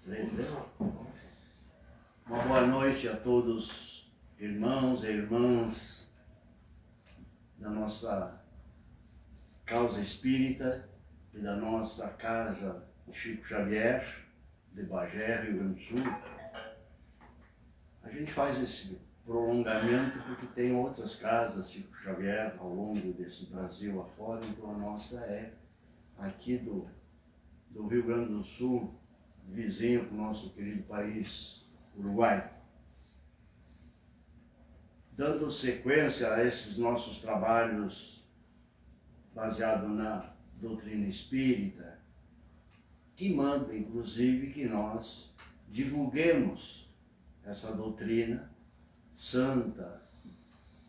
Três, né? Uma boa noite a todos, irmãos e irmãs da nossa causa espírita e da nossa casa Chico Xavier, de Bagé, Rio Grande do Sul. A gente faz esse prolongamento porque tem outras casas Chico Xavier ao longo desse Brasil afora, então a nossa é aqui do Rio Grande do Sul, vizinho com o nosso querido país, Uruguai. Dando sequência a esses nossos trabalhos baseados na doutrina espírita, que manda, inclusive, que nós divulguemos essa doutrina santa,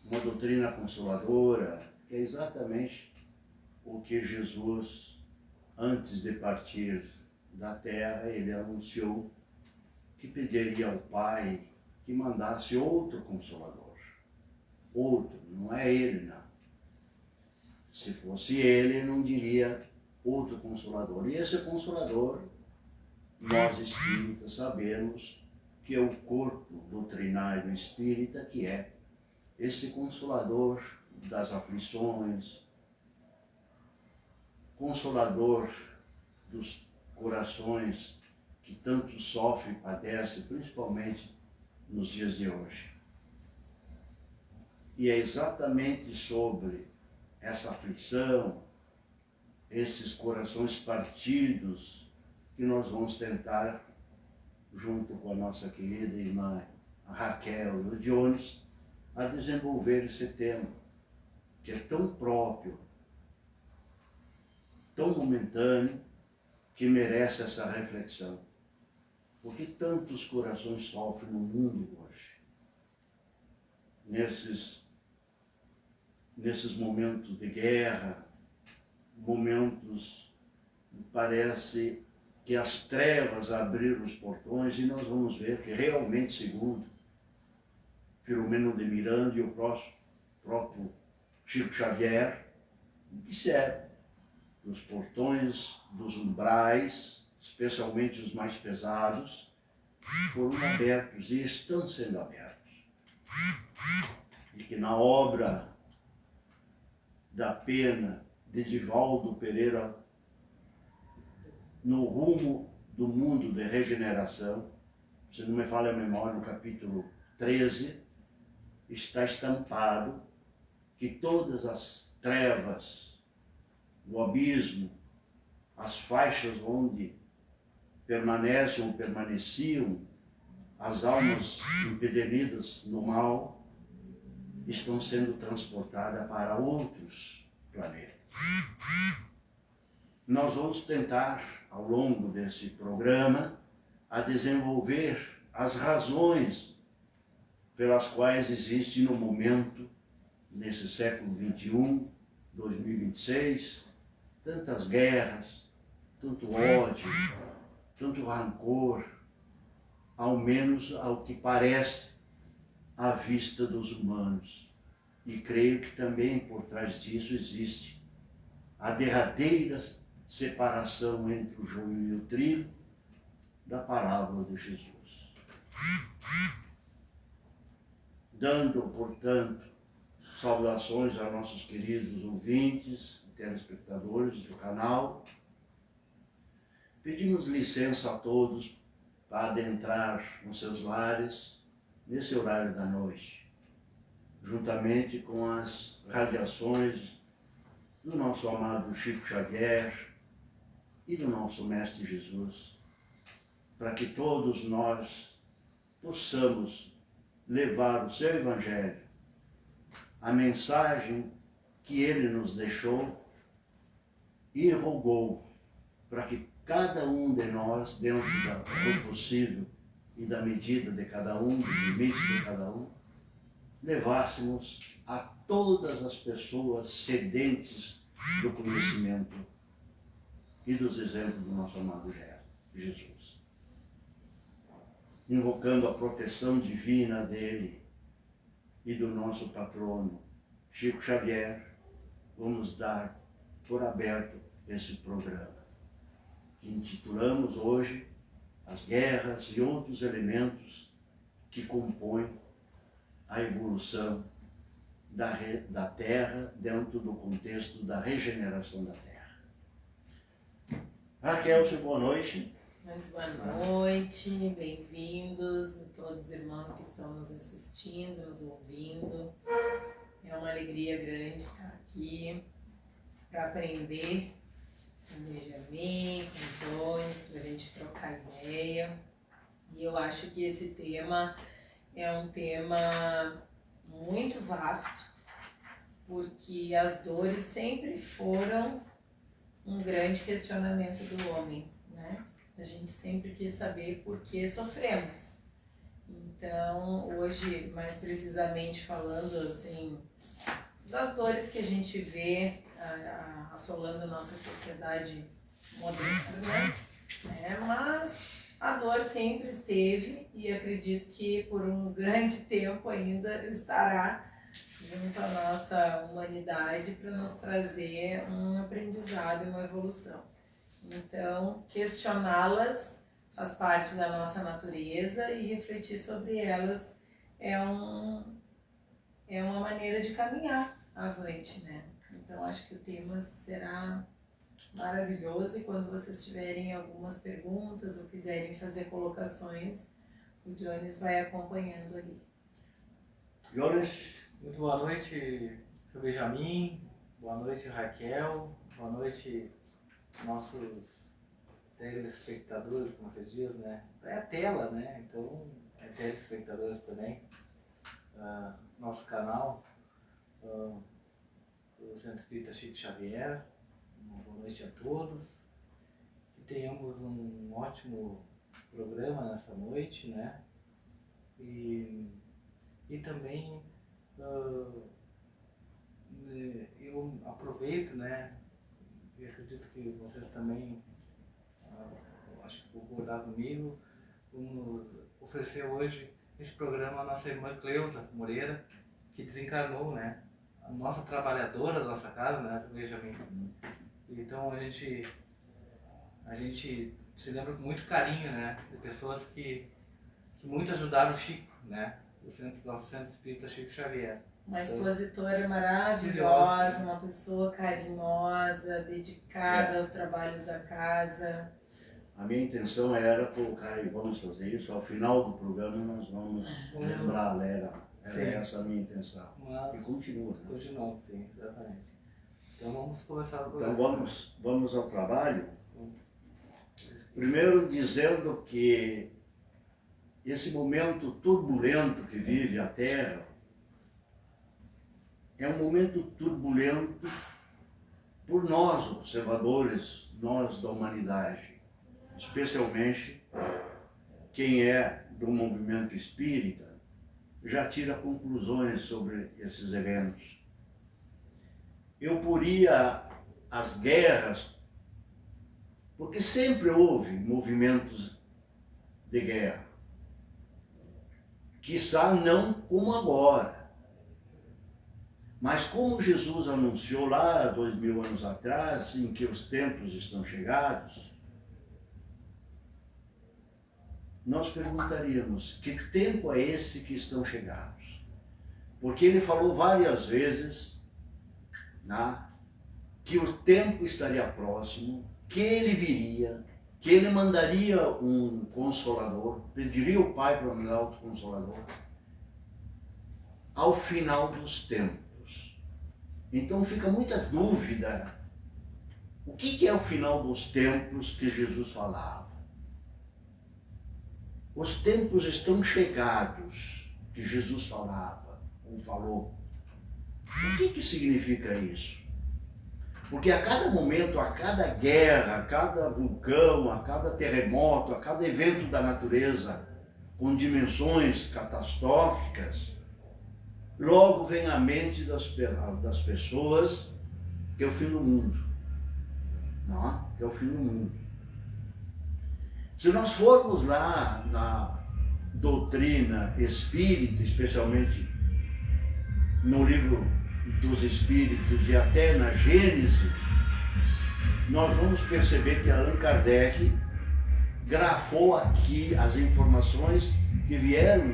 uma doutrina consoladora, que é exatamente o que Jesus, antes de partir da terra, ele anunciou que pediria ao Pai que mandasse outro Consolador. Outro, não é ele, não. Se fosse ele, não diria outro Consolador. E esse Consolador, nós espíritas sabemos que é o corpo doutrinário espírita, que é esse Consolador das aflições, Consolador dos corações que tanto sofre e padece, principalmente nos dias de hoje. E é exatamente sobre essa aflição, esses corações partidos, que nós vamos tentar, junto com a nossa querida irmã Raquel e o Dionis, a desenvolver esse tema, que é tão próprio, tão momentâneo, que merece essa reflexão. Por que tantos corações sofrem no mundo hoje? Nesses momentos de guerra, momentos que parece que as trevas abriram os portões, e nós vamos ver que realmente, segundo Filomeno de Miranda e o próprio Chico Xavier, disseram que os portões dos umbrais, especialmente os mais pesados, foram abertos e estão sendo abertos. E que na obra da pena de Divaldo Pereira, no rumo do mundo de regeneração, se não me falha a memória, no capítulo 13, está estampado que todas as trevas, o abismo, as faixas onde permanecem ou permaneciam as almas empedernidas no mal, estão sendo transportadas para outros planetas. Nós vamos tentar, ao longo desse programa, a desenvolver as razões pelas quais existe no momento, nesse século XXI, 2026, tantas guerras, tanto ódio, tanto rancor, ao menos ao que parece à vista dos humanos. E creio que também por trás disso existe a derradeira separação entre o joio e o trigo da parábola de Jesus. Dando, portanto, saudações a nossos queridos ouvintes e telespectadores do canal, pedimos licença a todos para adentrar nos seus lares nesse horário da noite, juntamente com as radiações do nosso amado Chico Xavier e do nosso Mestre Jesus, para que todos nós possamos levar o seu Evangelho, a mensagem que ele nos deixou e rogou para que cada um de nós, dentro do possível e da medida de cada um, dos limites de cada um, levássemos a todas as pessoas sedentes do conhecimento e dos exemplos do nosso amado Jesus. Invocando a proteção divina dele e do nosso patrono, Chico Xavier, vamos dar por aberto esse programa, que intitulamos hoje as guerras e outros elementos que compõem a evolução da Terra dentro do contexto da regeneração da Terra. Raquel, boa noite. Muito boa noite, bem-vindos a todos os irmãos que estão nos assistindo, nos ouvindo. É uma alegria grande estar aqui para aprender com o Benjamin, com o Jones, para a gente trocar ideia. E eu acho que esse tema é um tema muito vasto, porque as dores sempre foram um grande questionamento do homem, né? A gente sempre quis saber por que sofremos. Então, hoje, mais precisamente falando assim, das dores que a gente vê assolando a nossa sociedade moderna, né? Mas a dor sempre esteve e acredito que por um grande tempo ainda estará junto à nossa humanidade para nos trazer um aprendizado e uma evolução. Então, questioná-las faz parte da nossa natureza e refletir sobre elas é uma maneira de caminhar avante, né? Então, acho que o tema será maravilhoso e quando vocês tiverem algumas perguntas ou quiserem fazer colocações, o Jones vai acompanhando ali. Jones. Muito boa noite, seu Benjamin. Boa noite, Raquel. Boa noite, nossos telespectadores, como você diz, né? É a tela, né? Então, é telespectadores também. Nosso canal, o Centro Espírita Chico Xavier. Uma boa noite a todos. Que tenhamos um ótimo programa nessa noite, né? E também eu aproveito, né? E acredito que vocês também, acho que concordar comigo, vamos oferecer hoje esse programa à nossa irmã Cleusa Moreira, que desencarnou, né? A nossa trabalhadora da nossa casa, né? Benjamin. Então a gente se lembra com muito carinho, né? De pessoas que muito ajudaram o Chico, né? Nosso Centro Espírita Chico Xavier. Uma expositora maravilhosa, uma pessoa carinhosa, dedicada aos trabalhos da casa. A minha intenção era colocar, e vamos fazer isso, ao final do programa nós vamos lembrar, era essa a minha intenção. E continua. Né? Continua, sim, exatamente. Então vamos começar o programa. programa. Então vamos ao trabalho. Primeiro dizendo que esse momento turbulento que vive a Terra é um momento turbulento por nós, observadores, nós da humanidade, especialmente quem é do movimento espírita, já tira conclusões sobre esses eventos. Eu poria as guerras, porque sempre houve movimentos de guerra, quiçá não como agora. Mas como Jesus anunciou lá 2000 anos atrás, em que os tempos estão chegados, nós perguntaríamos, que tempo é esse que estão chegados? Porque ele falou várias vezes, né, que o tempo estaria próximo, que ele viria, que ele mandaria um consolador, pediria o Pai para mandar outro consolador, ao final dos tempos. Então fica muita dúvida, o que é o final dos tempos que Jesus falava? Os tempos estão chegados, que Jesus falava, ou falou. O que significa isso? Porque a cada momento, a cada guerra, a cada vulcão, a cada terremoto, a cada evento da natureza com dimensões catastróficas, logo vem à mente das pessoas que é o fim do mundo. Não? Que é o fim do mundo. Se nós formos lá na doutrina espírita, especialmente no livro dos Espíritos e até na Gênese, nós vamos perceber que Allan Kardec grafou aqui as informações que vieram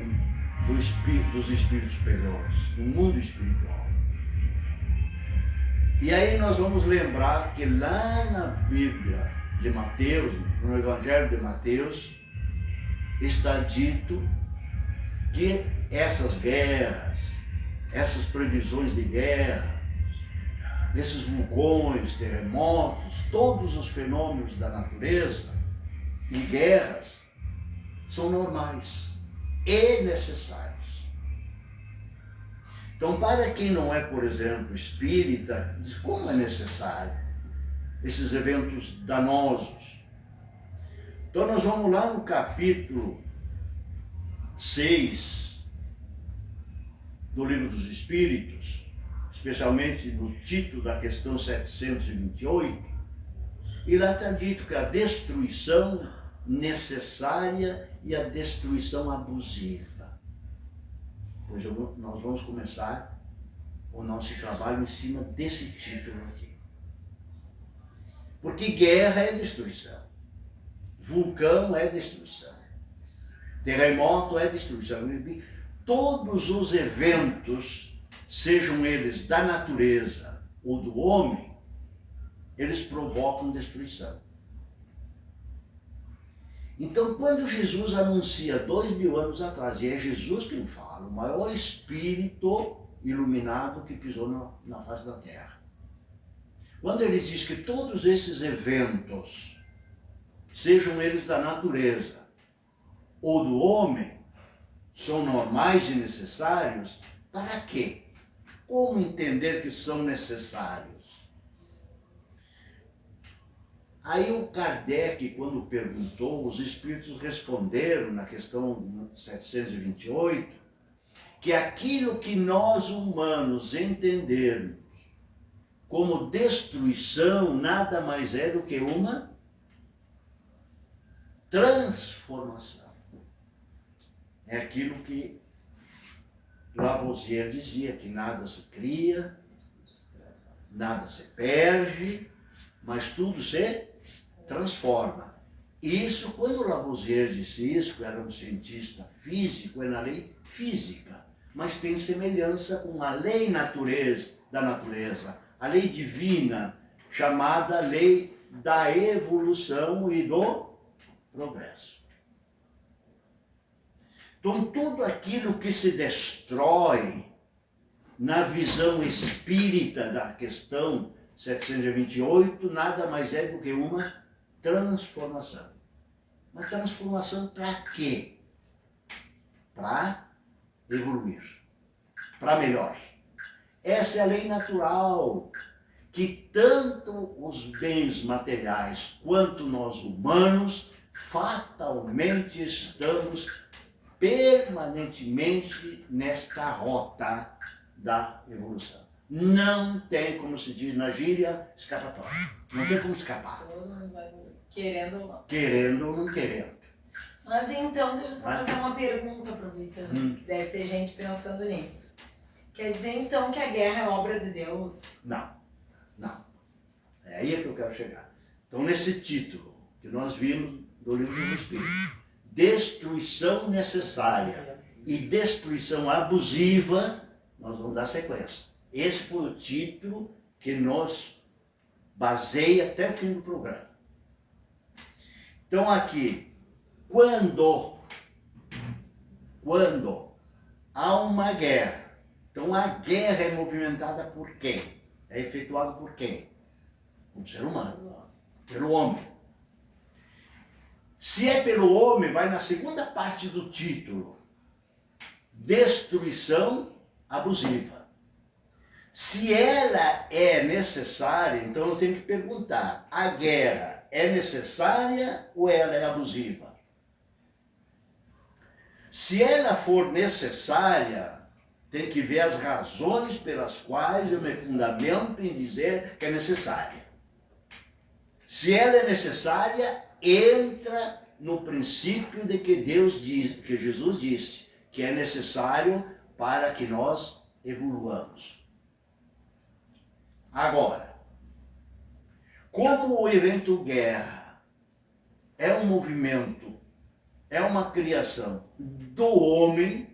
dos espíritos superiores, do mundo espiritual. E aí nós vamos lembrar que lá na Bíblia de Mateus, no Evangelho de Mateus, está dito que essas guerras, essas previsões de guerra, esses vulcões, terremotos, todos os fenômenos da natureza e guerras são normais e necessários. Então, para quem não é, por exemplo, espírita, diz como é necessário esses eventos danosos. Então, nós vamos lá no capítulo 6 do Livro dos Espíritos, especialmente no título da questão 728, e lá está dito que a destruição necessária e a destruição abusiva. Pois nós vamos começar o nosso trabalho em cima desse título aqui. Porque guerra é destruição, vulcão é destruição, terremoto é destruição. Todos os eventos, sejam eles da natureza ou do homem, eles provocam destruição. Então, quando Jesus anuncia 2000 anos atrás, e é Jesus quem fala, o maior espírito iluminado que pisou na face da terra. Quando ele diz que todos esses eventos, sejam eles da natureza ou do homem, são normais e necessários, para quê? Como entender que são necessários? Aí o Kardec, quando perguntou, os espíritos responderam na questão 728, que aquilo que nós humanos entendermos como destruição nada mais é do que uma transformação. É aquilo que Lavoisier dizia, que nada se cria, nada se perde, mas tudo se transforma. Isso, quando Lavoisier disse isso, que era um cientista físico, é na lei física, mas tem semelhança com a lei da natureza, a lei divina, chamada lei da evolução e do progresso. Então, tudo aquilo que se destrói na visão espírita da questão 728, nada mais é do que uma transformação. Uma transformação para quê? Para evoluir, para melhor. Essa é a lei natural, que tanto os bens materiais quanto nós humanos fatalmente estamos permanentemente nesta rota da evolução. Não tem, como se diz na gíria, escapatória. Não tem como escapar. Querendo ou não. Querendo ou não querendo. Mas então, deixa eu só fazer uma pergunta, aproveitando, que deve ter gente pensando nisso. Quer dizer então que a guerra é obra de Deus? Não, não. É aí que eu quero chegar. Então, nesse título que nós vimos do Livro dos Espíritos, destruição necessária e destruição abusiva, nós vamos dar sequência. Esse foi o título que nos baseia até o fim do programa. Então aqui, quando há uma guerra, então a guerra é movimentada por quem? É efetuada por quem? Um ser humano, pelo homem. Se é pelo homem, vai na segunda parte do título, destruição abusiva. Se ela é necessária, então eu tenho que perguntar, a guerra é necessária ou ela é abusiva? Se ela for necessária, tem que ver as razões pelas quais eu me fundamento em dizer que é necessária. Se ela é necessária, entra no princípio de que Deus diz, que Jesus disse, que é necessário para que nós evoluamos. Agora, como o evento guerra é um movimento, é uma criação do homem,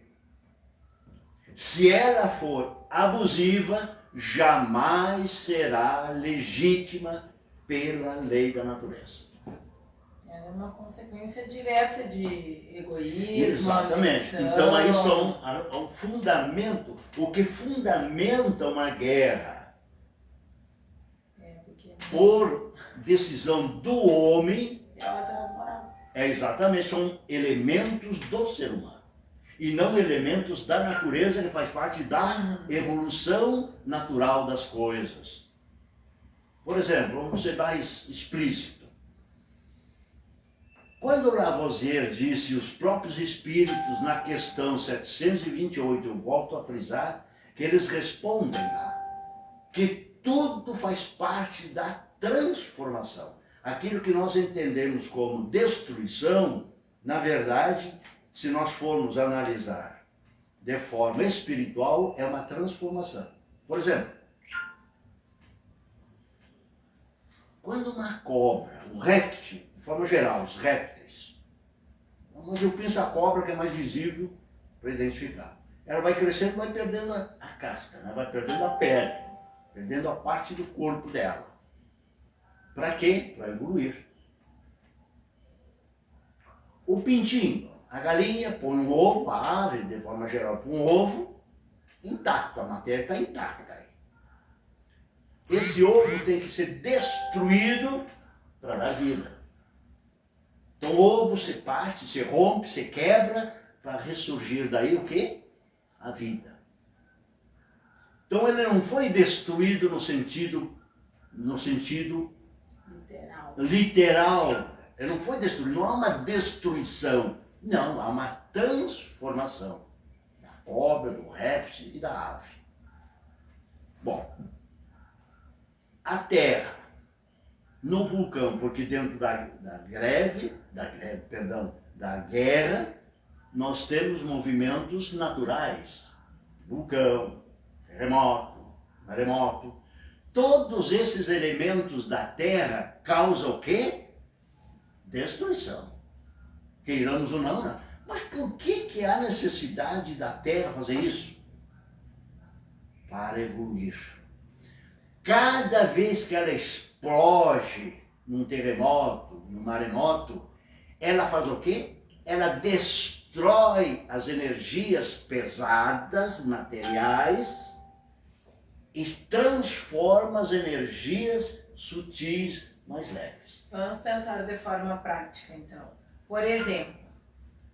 se ela for abusiva, jamais será legítima pela lei da natureza. Ela é uma consequência direta de egoísmo, Exatamente. ambição. Então aí são o fundamento, o que fundamenta uma guerra Porque por decisão do homem ela é transmoral. exatamente, são elementos do ser humano. E não elementos da natureza, que faz parte da evolução natural das coisas. Por exemplo, vamos ser mais explícito. Quando Lavoisier disse os próprios espíritos na questão 728, eu volto a frisar, que eles respondem lá, que tudo faz parte da transformação. Aquilo que nós entendemos como destruição, na verdade, se nós formos analisar de forma espiritual, é uma transformação. Por exemplo, quando uma cobra, um réptil, de forma geral, os répteis, mas eu penso a cobra que é mais visível para identificar. Ela vai crescendo, vai perdendo a casca, né? Vai perdendo a pele, perdendo a parte do corpo dela. Para quê? Para evoluir. O pintinho, a galinha põe um ovo, a ave, de forma geral, põe um ovo intacto, a matéria está intacta aí. Esse ovo tem que ser destruído para dar vida. Então o ovo se parte, se rompe, se quebra, para ressurgir daí o quê? A vida. Então ele não foi destruído no sentido literal. Ele não foi destruído, não há uma destruição. Não, há uma transformação da cobra, do réptil e da ave. Bom, a Terra, no vulcão, porque dentro da guerra, nós temos movimentos naturais. Vulcão, terremoto, maremoto. Todos esses elementos da Terra causam o quê? Destruição. Queiramos ou não, não. Mas por que há necessidade da Terra fazer isso? Para evoluir. Cada vez que ela explode num terremoto, num maremoto, ela faz o quê? Ela destrói as energias pesadas, materiais, e transforma as energias sutis mais leves. Vamos pensar de forma prática, então. Por exemplo,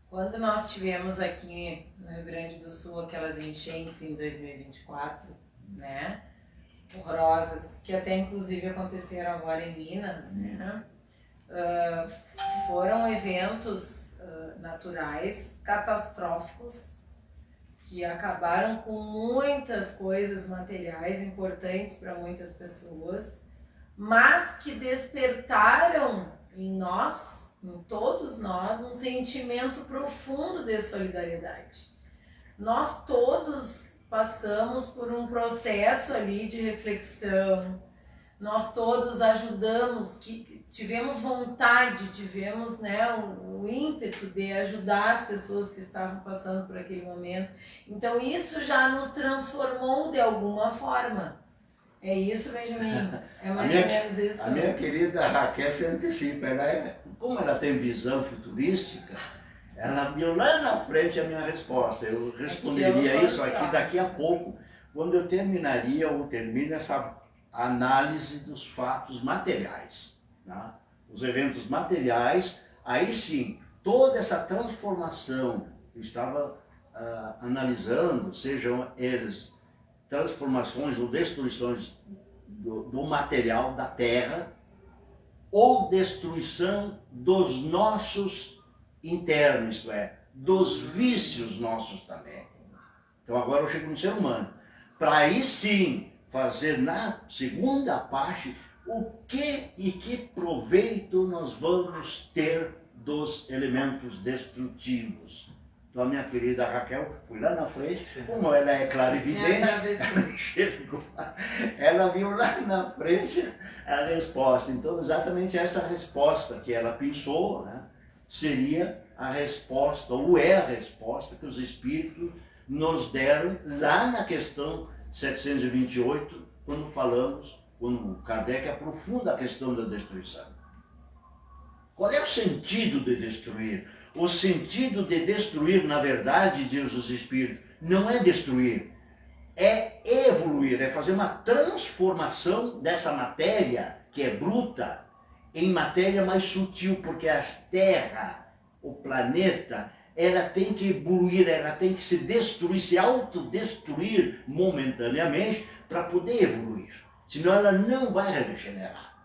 quando nós tivemos aqui no Rio Grande do Sul aquelas enchentes em 2024, né? Horrorosas, que até inclusive aconteceram agora em Minas, né? Foram eventos naturais catastróficos que acabaram com muitas coisas materiais importantes para muitas pessoas, mas que despertaram em nós, em todos nós, um sentimento profundo de solidariedade. Nós todos passamos por um processo ali de reflexão, nós todos ajudamos, que tivemos vontade, tivemos, né, o ímpeto de ajudar as pessoas que estavam passando por aquele momento. Então isso já nos transformou de alguma forma. É isso, Benjamin? É mais ou menos isso. A minha querida Raquel se antecipa. Como ela tem visão futurística, ela viu lá na frente a minha resposta. Eu responderia isso aqui daqui a pouco, quando eu termino essa análise dos fatos materiais. Né? Os eventos materiais, aí sim, toda essa transformação que eu estava analisando, sejam eles transformações ou destruições do material da Terra, ou destruição dos nossos internos, isto é, dos vícios nossos também. Então agora eu chego no ser humano. Para aí sim fazer na segunda parte o que e que proveito nós vamos ter dos elementos destrutivos. Então a minha querida Raquel, fui lá na frente, como ela é clarividente, ela viu lá na frente a resposta. Então exatamente essa resposta que ela pensou, né, seria a resposta, ou é a resposta que os espíritos nos deram lá na questão 728, quando Kardec aprofunda a questão da destruição. Qual é o sentido de destruir? O sentido de destruir, na verdade, diz os espíritos, não é destruir, é evoluir, é fazer uma transformação dessa matéria que é bruta em matéria mais sutil, porque a Terra, o planeta, ela tem que evoluir, ela tem que se destruir, se autodestruir momentaneamente para poder evoluir. Senão ela não vai regenerar.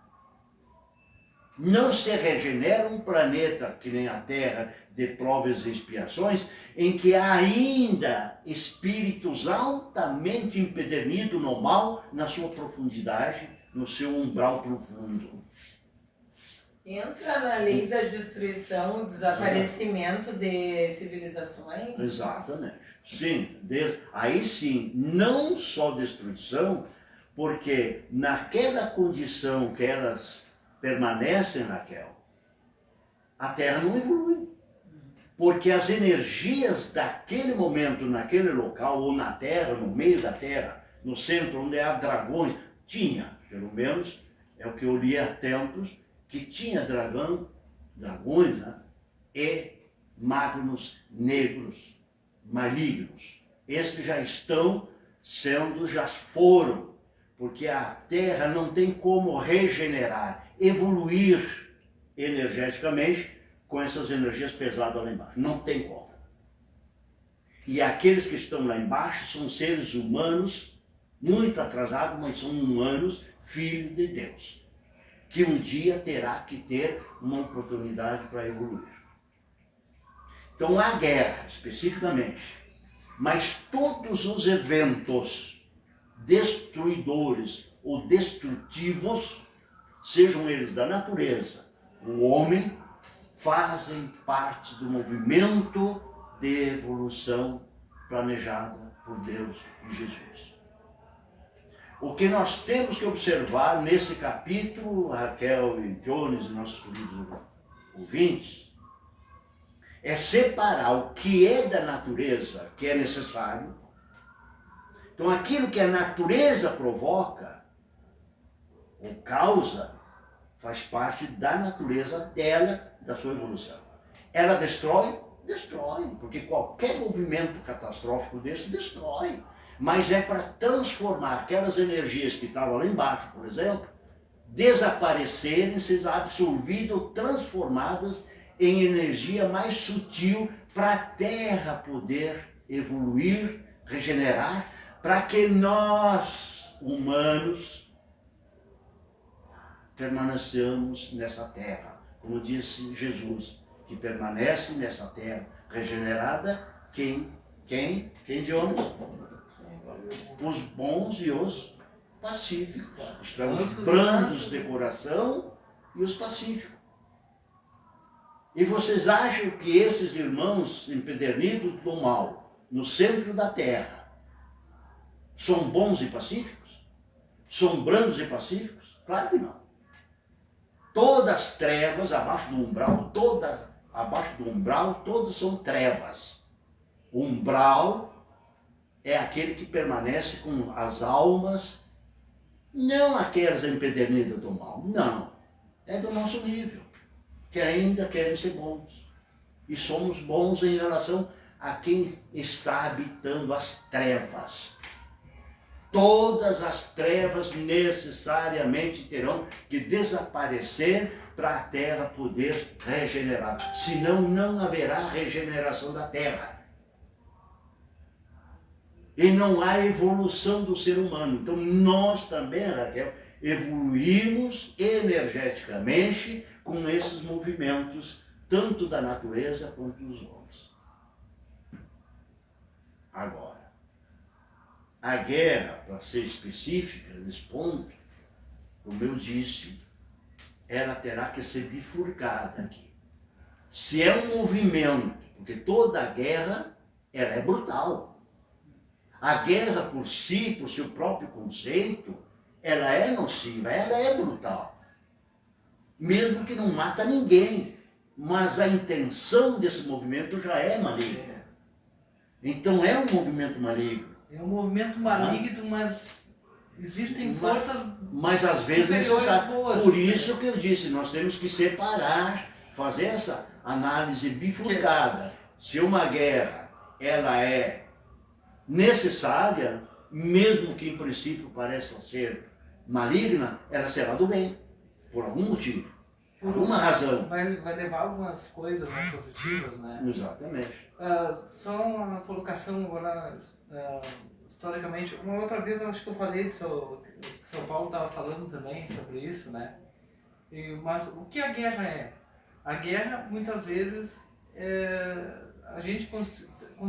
Não se regenera um planeta que nem a Terra, de provas e expiações, em que há ainda espíritos altamente empedernidos no mal, na sua profundidade, no seu umbral profundo. Entra na lei da destruição, desaparecimento de civilizações? Exatamente. Sim, aí sim, não só destruição, porque naquela condição que elas permanecem, Raquel, a Terra não evolui. Porque as energias daquele momento, naquele local, ou na Terra, no meio da Terra, no centro, onde há dragões, tinha, pelo menos, é o que eu li há tempos, que tinha dragões, né? E magnos negros, malignos. Esses já foram, porque a Terra não tem como regenerar, evoluir energeticamente com essas energias pesadas lá embaixo. Não tem como. E aqueles que estão lá embaixo são seres humanos, muito atrasados, mas são humanos, filhos de Deus, que um dia terá que ter uma oportunidade para evoluir. Então há guerra, especificamente, mas todos os eventos destruidores ou destrutivos, sejam eles da natureza, o homem, fazem parte do movimento de evolução planejada por Deus e Jesus. O que nós temos que observar nesse capítulo, Raquel e Jones e nossos queridos ouvintes, é separar o que é da natureza, que é necessário. Então aquilo que a natureza provoca ou causa, faz parte da natureza dela, da sua evolução. Ela destrói? Destrói, porque qualquer movimento catastrófico desse destrói. Mas é para transformar aquelas energias que estavam lá embaixo, por exemplo, desaparecerem, serem absorvidas, transformadas em energia mais sutil para a Terra poder evoluir, regenerar, para que nós, humanos, permanecemos nessa terra. Como disse Jesus, que permanece nessa terra regenerada, quem de homens? Os bons e os pacíficos. Isto é, os brandos de coração e os pacíficos. E vocês acham que esses irmãos empedernidos do mal, no centro da terra, são bons e pacíficos? São brandos e pacíficos? Claro que não. Todas as trevas abaixo do umbral, todas são trevas. O umbral é aquele que permanece com as almas, não aquelas empedernidas do mal, não. É do nosso nível, que ainda querem ser bons. E somos bons em relação a quem está habitando as trevas. Todas as trevas necessariamente terão que desaparecer para a Terra poder regenerar. Senão não haverá regeneração da Terra. E não há evolução do ser humano. Então nós também, Raquel, evoluímos energeticamente com esses movimentos, tanto da natureza quanto dos homens. Agora, a guerra, para ser específica nesse ponto, como eu disse, ela terá que ser bifurcada aqui. Se é um movimento, Porque toda guerra, ela é brutal. A guerra por si, por seu próprio conceito, ela é nociva, ela é brutal. Mesmo que não mata ninguém, mas a intenção desse movimento já é maligna. Então é um movimento maligno. É um movimento maligno, mas existem forças. Mas às vezes é superiores necessário. boas. Por isso que eu disse, nós temos que separar, fazer essa análise bifurcada. Se uma guerra ela é necessária, mesmo que em princípio pareça ser maligna, ela será do bem, por algum motivo, por alguma razão. Vai levar algumas coisas mais positivas, né? Exatamente. Só uma colocação agora, historicamente. Uma outra vez eu acho que eu falei que o São Paulo estava falando também sobre isso, né? Mas o que a guerra é? A guerra, muitas vezes, a gente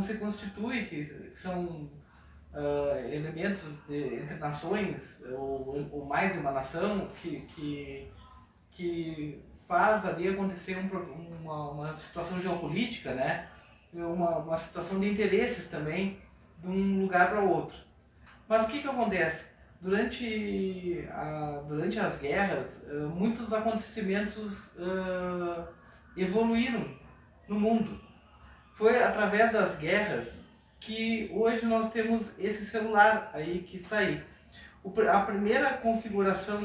se constitui, que são elementos entre nações, ou mais de uma nação, que faz ali acontecer uma situação geopolítica, né? Uma situação de interesses também, de um lugar para outro. Mas o que acontece? Durante as guerras, muitos acontecimentos evoluíram no mundo. Foi através das guerras que hoje nós temos esse celular aí que está aí. A primeira configuração,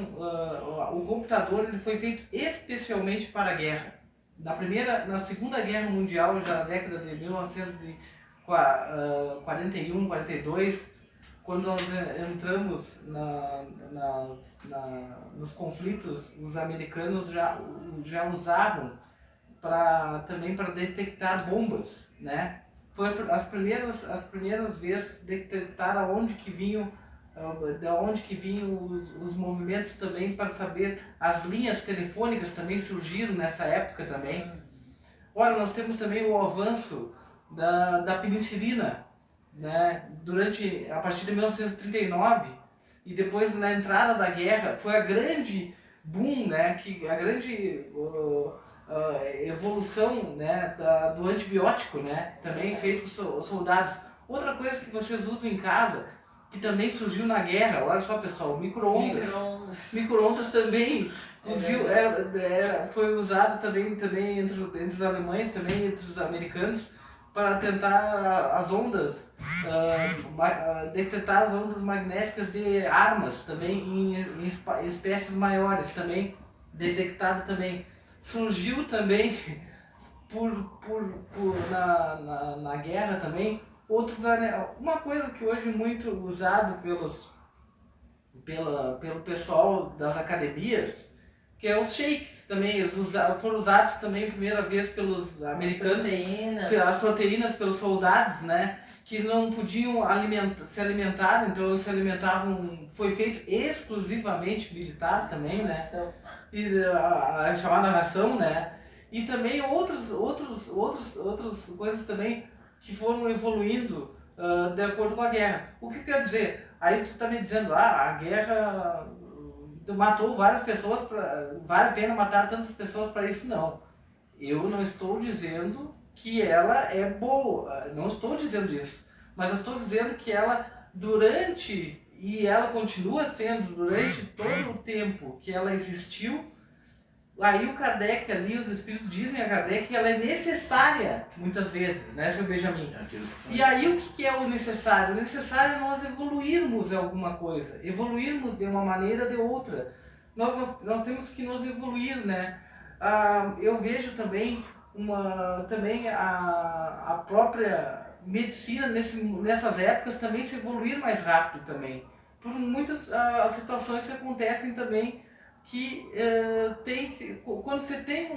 o computador, ele foi feito especialmente para a guerra. Na Segunda Guerra Mundial, já na década de 1941, 42, quando nós entramos nos conflitos, os americanos já usavam também para detectar bombas, né? Foi as primeiras vezes detectar de onde que vinham os movimentos também, para saber. As linhas telefônicas também surgiram nessa época também. Olha, nós temos também o avanço da penicilina, né? A partir de 1939, e depois na entrada da guerra, foi a grande boom, né? A grande evolução, né? Do antibiótico, né? Também feito por soldados. Outra coisa que vocês usam em casa, que também surgiu na guerra, olha só pessoal, micro-ondas. Micro-ondas também foi usado também entre os alemães, também entre os americanos, para tentar as ondas, detectar as ondas magnéticas de armas também em espécies maiores também, detectado também. Surgiu também na guerra também uma coisa que hoje é muito usado pelo pessoal das academias, que é os shakes também. Eles foram usados também a primeira vez pelos americanos, as proteínas pelos soldados, né, que não podiam se alimentar, então eles se alimentavam. Foi feito exclusivamente militar também, né, e a chamada ração, né, e também outras coisas também que foram evoluindo de acordo com a guerra. O que quer dizer? Aí você está me dizendo, a guerra matou várias pessoas, vale a pena matar tantas pessoas para isso? Não. Eu não estou dizendo que ela é boa, não estou dizendo isso. Mas eu estou dizendo que ela, e ela continua sendo durante todo o tempo que ela existiu. Aí o Kardec ali, os espíritos dizem a Kardec que ela é necessária, muitas vezes, né, seu Benjamin? E aí o que é o necessário? O necessário é nós evoluirmos em alguma coisa, evoluirmos de uma maneira ou de outra. Nós temos que nos evoluir, né? Eu vejo também a própria medicina nessas épocas também se evoluir mais rápido também, por muitas situações que acontecem também, que quando você tem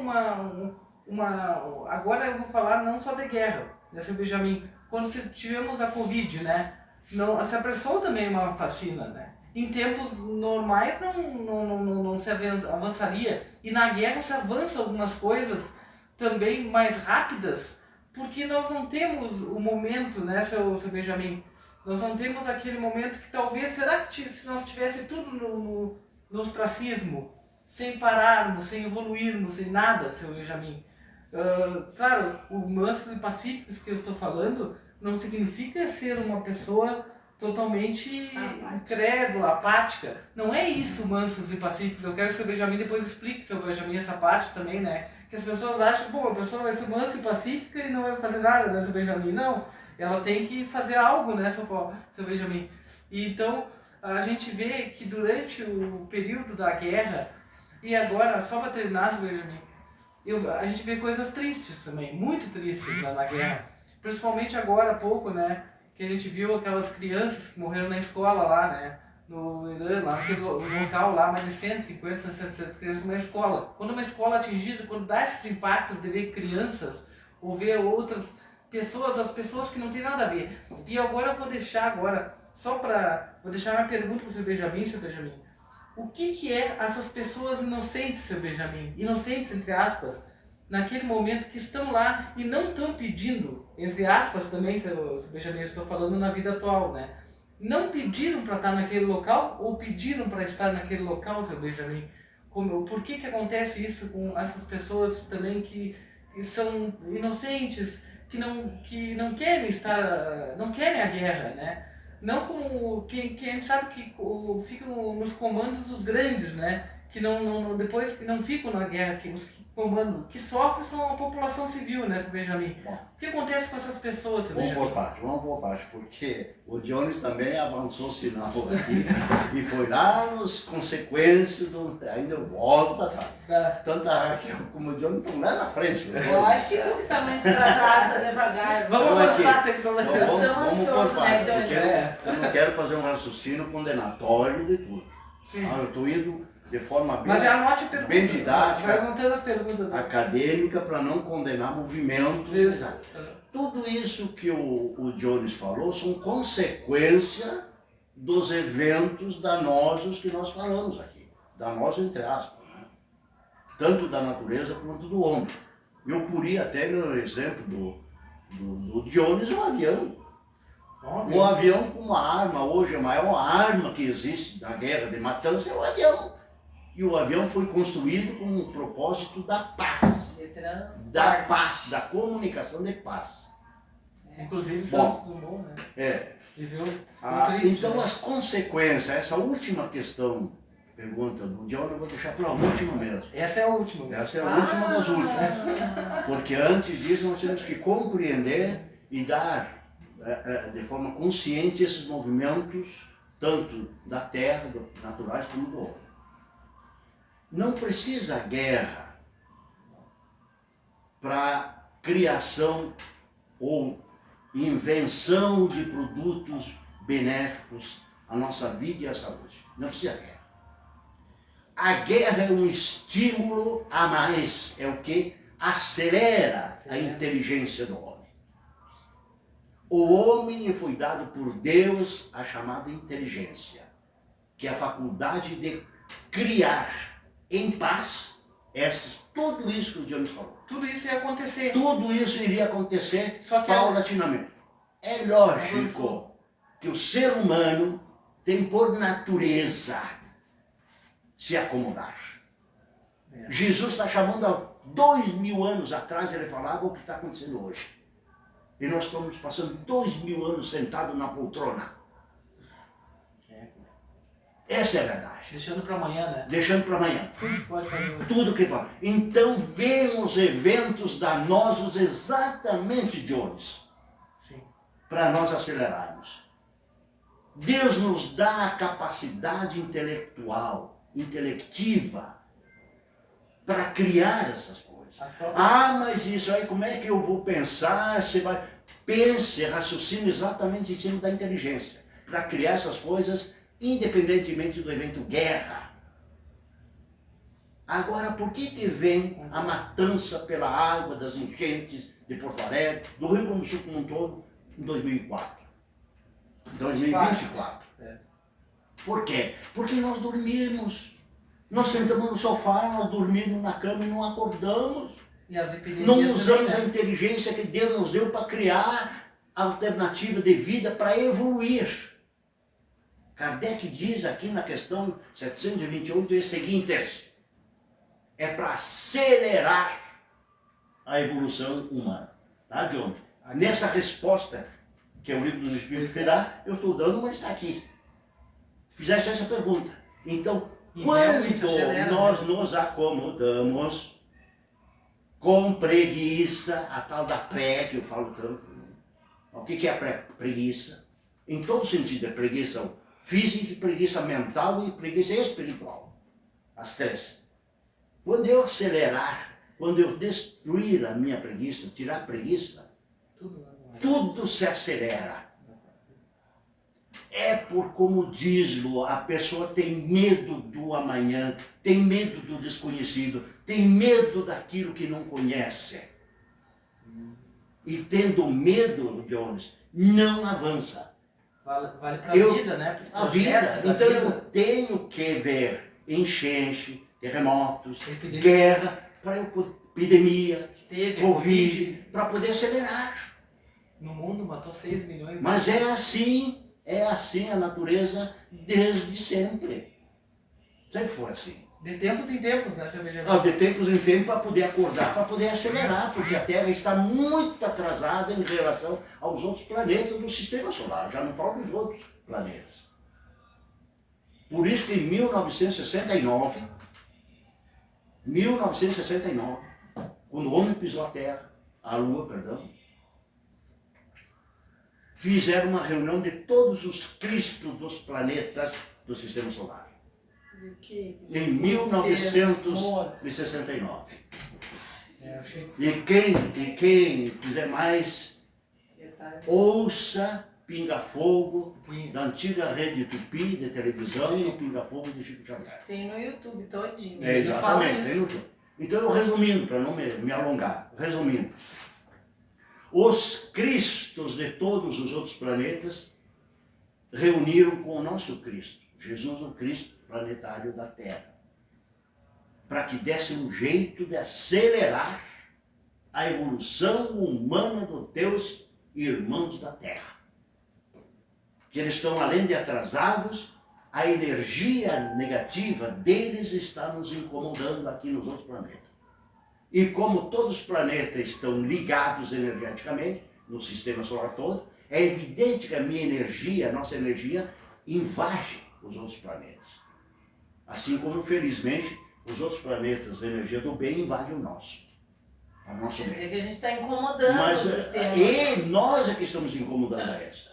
agora eu vou falar não só de guerra, né, seu Benjamin? Quando tivemos a Covid, né? Não, se apressou também uma vacina, né? Em tempos normais não se avançaria, e na guerra se avança algumas coisas também mais rápidas, porque nós não temos o momento, né, seu Benjamin? Nós não temos aquele momento que talvez, será que se nós tivesse tudo no ostracismo, sem pararmos, sem evoluirmos, sem nada, seu Benjamin, Claro, o mansos e pacíficos que eu estou falando não significa ser uma pessoa totalmente incrédula, apática. Não é isso, mansos e pacíficos. Eu quero que o seu Benjamin depois explique, seu Benjamin, essa parte também, né? Que as pessoas acham, bom, a pessoa vai ser mansa e pacífica e não vai fazer nada, né, seu Benjamin? Não, ela tem que fazer algo, né, seu Benjamin? E então, a gente vê que durante o período da guerra, e agora, só para terminar, seu Benjamin, a gente vê coisas tristes também, muito tristes lá na guerra. Principalmente agora há pouco, né? Que a gente viu aquelas crianças que morreram na escola lá, né? No Irã, lá naquele local lá, mais de 150, 160 crianças numa escola. Quando uma escola atingida, quando dá esses impactos de ver crianças ou ver outras pessoas, as pessoas que não tem nada a ver. E agora eu vou deixar vou deixar uma pergunta para o seu Benjamin, o que é essas pessoas inocentes, seu Benjamin? Inocentes, entre aspas, naquele momento que estão lá e não estão pedindo, entre aspas também, seu Benjamin, eu estou falando na vida atual, né? Não pediram para estar naquele local ou pediram para estar naquele local, seu Benjamin? Por que acontece isso com essas pessoas também que são inocentes, que não querem estar, não querem a guerra, né? Não como quem sabe que ficam nos comandos os grandes, né? Que depois que não ficam na guerra, que os que comandam, que sofrem são a população civil, né, seu Benjamin? Bom, o que acontece com essas pessoas, seu vamos Benjamin? vamos por parte, porque o Jones também avançou o sinal aqui e foi lá nas consequências ainda eu volto para trás. Tanto a Raquel como o Jones estão lá na frente. Eu acho que tu que tá muito pra trás, tá devagar. Vamos Vamos aqui. avançar a tecnologia. Vamos por ansiosos, parte, né, porque Johnny? eu não quero fazer um raciocínio condenatório de tudo. Sim. Eu estou indo de forma bem, Mas já anote a pergunta. bem didática, Vai anotando as perguntas. Né? acadêmica, para não condenar movimentos. Isso. Tudo isso que o Jones falou são consequência dos eventos danosos que nós falamos aqui. Danosos entre aspas, né? Tanto da natureza quanto do homem. Eu poria até no exemplo do Jones o avião. Óbvio. O avião como arma, hoje a maior arma que existe na guerra de matança é o avião. E o avião foi construído com o propósito da paz. De transporte. Da paz, da comunicação de paz. Inclusive, Bom, Santos Dumont, né? É. Viveu Então triste, né? as consequências, essa última questão, pergunta do John, eu vou deixar para a última mesmo. Essa é a última. Essa é a última das últimas. Porque antes disso nós temos que compreender e dar de forma consciente esses movimentos, tanto da terra, naturais, como do homem. Não precisa guerra para criação ou invenção de produtos benéficos à nossa vida e à saúde. Não precisa guerra. A guerra é um estímulo a mais, é o que acelera a inteligência do homem. O homem foi dado por Deus a chamada inteligência, que é a faculdade de criar em paz tudo isso que o Jones falou. Tudo isso ia acontecer. Tudo isso iria acontecer Só que paulatinamente. É lógico que o ser humano tem por natureza se acomodar. Jesus está chamando há 2000 anos atrás, ele falava o que está acontecendo hoje. E nós estamos passando 2000 anos sentados na poltrona. Essa é a verdade. Deixando para amanhã, né? Deixando para amanhã. Tudo pode fazer. Tudo que pode. Então vemos eventos danosos exatamente, Jones, para nós acelerarmos. Deus nos dá a capacidade intelectiva, para criar essas coisas. Ah, mas isso aí, como é que eu vou pensar? Você vai... Pense, raciocine exatamente em cima da inteligência, para criar essas coisas independentemente do evento guerra. Agora, por que vem a matança pela água das enchentes de Porto Alegre, do Rio Grande do Sul como um todo, em 2004? 2024. Por quê? Porque nós dormimos. Nós sentamos no sofá, nós dormimos na cama e não acordamos. Não usamos a inteligência que Deus nos deu para criar alternativa de vida, para evoluir. Kardec diz aqui na questão 728 o seguinte: é para acelerar a evolução humana. Tá, John? Nessa resposta, que é o livro dos Espíritos que dá, eu estou dando, mas está aqui. Fizesse essa pergunta. Então, quando nós nos acomodamos com preguiça, a tal da pré, que eu falo tanto, o que é a preguiça? Em todo sentido, é preguiça física, preguiça mental e preguiça espiritual. As três. Quando eu acelerar, quando eu destruir a minha preguiça, tirar a preguiça, tudo se acelera. É por, como diz-lo, a pessoa tem medo do amanhã, tem medo do desconhecido, tem medo daquilo que não conhece. E tendo medo, Jones, não avança. Vale para a vida, né? A vida. Então eu tenho que ver enchente, terremotos, guerra, epidemia, Covid, para poder acelerar. No mundo matou 6 milhões. Mas é assim a natureza desde sempre. Sempre foi assim. De tempos em tempos, né, cerveja? De tempos em tempos para poder acordar, para poder acelerar, porque a Terra está muito atrasada em relação aos outros planetas do Sistema Solar, já não falo dos outros planetas. Por isso que em 1969, quando o homem pisou a Lua, fizeram uma reunião de todos os cristos dos planetas do Sistema Solar. Em 1969. E quem quiser mais, ouça Pinga Fogo, da antiga Rede Tupi de televisão, e o Pinga Fogo de Chico Xavier. Tem no YouTube todinho. Exatamente, tem no YouTube. Então, eu resumindo, para não me alongar, os cristos de todos os outros planetas reuniram com o nosso Cristo, Jesus, o Cristo planetário da Terra, para que desse um jeito de acelerar a evolução humana dos teus irmãos da Terra. Que eles estão, além de atrasados, a energia negativa deles está nos incomodando aqui nos outros planetas. E como todos os planetas estão ligados energeticamente, no sistema solar todo, é evidente que a minha energia, a nossa energia, invade os outros planetas. Assim como, felizmente, os outros planetas da energia do bem invadem o nosso. O nosso bem. Quer dizer que a gente está incomodando o sistema. E nós é que estamos incomodando a essa.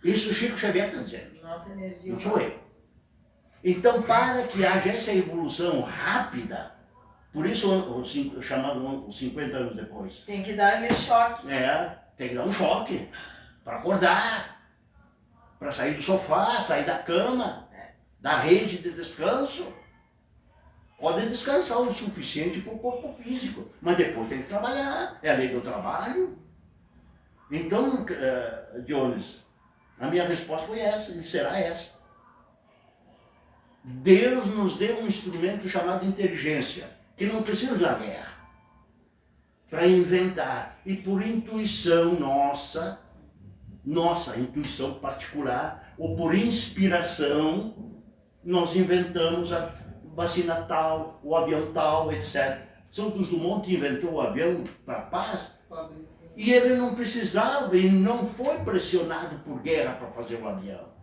Isso o Chico Xavier está dizendo. Nossa energia. Não sou eu. Então, para que haja essa evolução rápida, por isso o chamado 50 anos depois. Tem que dar aquele choque. Tem que dar um choque para acordar, para sair do sofá, sair da cama, da rede de descanso. Pode descansar o suficiente para o corpo físico, mas depois tem que trabalhar. É a lei do trabalho. Então, Jones, a minha resposta foi essa, e será essa. Deus nos deu um instrumento chamado inteligência, que não precisa usar guerra, para inventar. E por intuição nossa intuição particular, ou por inspiração, nós inventamos a vacina tal, o avião tal, etc. Santos Dumont inventou o avião para a paz, Pobrezinho. e ele não precisava, e não foi pressionado por guerra para fazer o avião.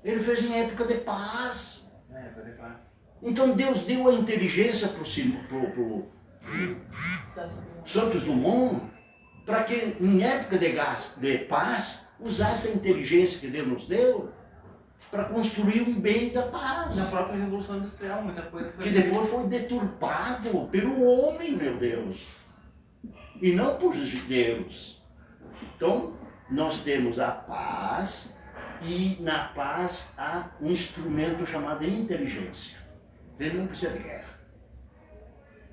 Ele fez em época de paz. Então Deus deu a inteligência para o Santos Dumont, para que em época de paz usasse a inteligência que Deus nos deu para construir um bem da paz. Na própria Revolução Industrial, muita coisa foi... Que depois foi deturpado pelo homem, meu Deus. E não por Deus. Então, nós temos a paz, e na paz há um instrumento chamado inteligência. Ele não precisa de guerra.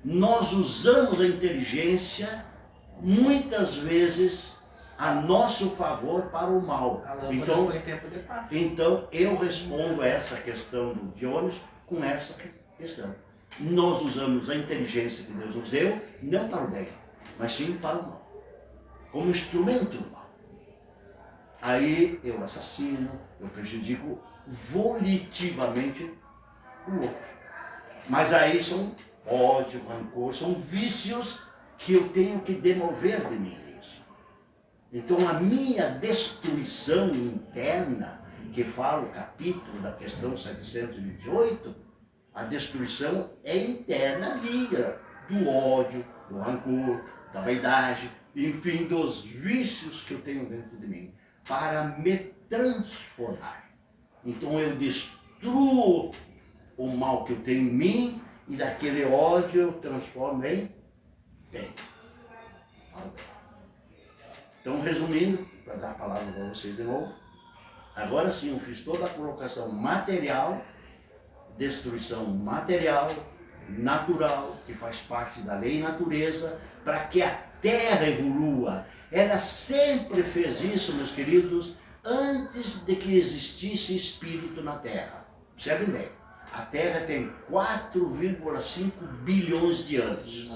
Nós usamos a inteligência muitas vezes a nosso favor para o mal. Então, foi tempo de paz. Então eu respondo a essa questão do Dionis com essa questão. Nós usamos a inteligência que Deus nos deu, não para o bem, mas sim para o mal, como instrumento do mal. Aí eu assassino, eu prejudico volitivamente o outro. Mas aí são ódio, rancor, são vícios que eu tenho que demover de mim isso. Então a minha destruição interna, que fala o capítulo da questão 728, a destruição é interna minha, do ódio, do rancor, da vaidade, enfim, dos vícios que eu tenho dentro de mim, para me transformar. Então eu destruo o mal que eu tenho em mim e daquele ódio eu transformo em bem. Então, resumindo, para dar a palavra para vocês de novo, agora sim eu fiz toda a colocação material, destruição material, natural, que faz parte da lei natureza, para que a terra evolua. Ela sempre fez isso, meus queridos, antes de que existisse espírito na terra. Observem bem, a terra tem 4,5 bilhões de anos.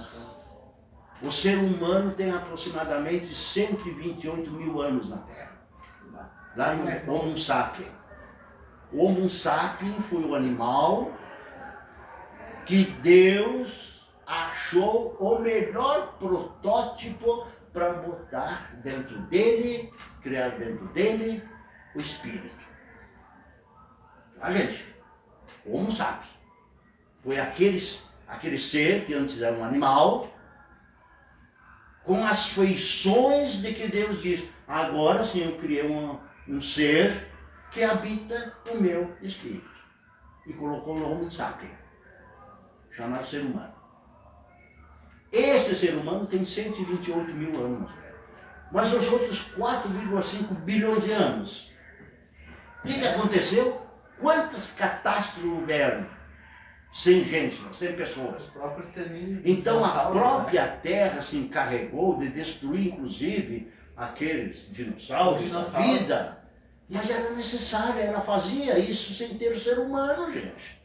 O ser humano tem aproximadamente 128 mil anos na terra. Lá no Homo sapiens. O Homo sapiens foi o animal que Deus achou o melhor protótipo para botar dentro dele, criar dentro dele o espírito. A gente, o Homo sapiens, foi aquele ser que antes era um animal, com as feições de que Deus diz, agora sim eu criei um ser que habita o meu espírito. E colocou o Homo sapiens, chamado ser humano. Esse ser humano tem 128 mil anos, mas os outros 4,5 bilhões de anos, o que aconteceu? Quantas catástrofes houveram? Sem gente, sem pessoas. Então a própria Terra se encarregou de destruir, inclusive, aqueles dinossauros da vida. Mas era necessário, ela fazia isso sem ter o ser humano, gente.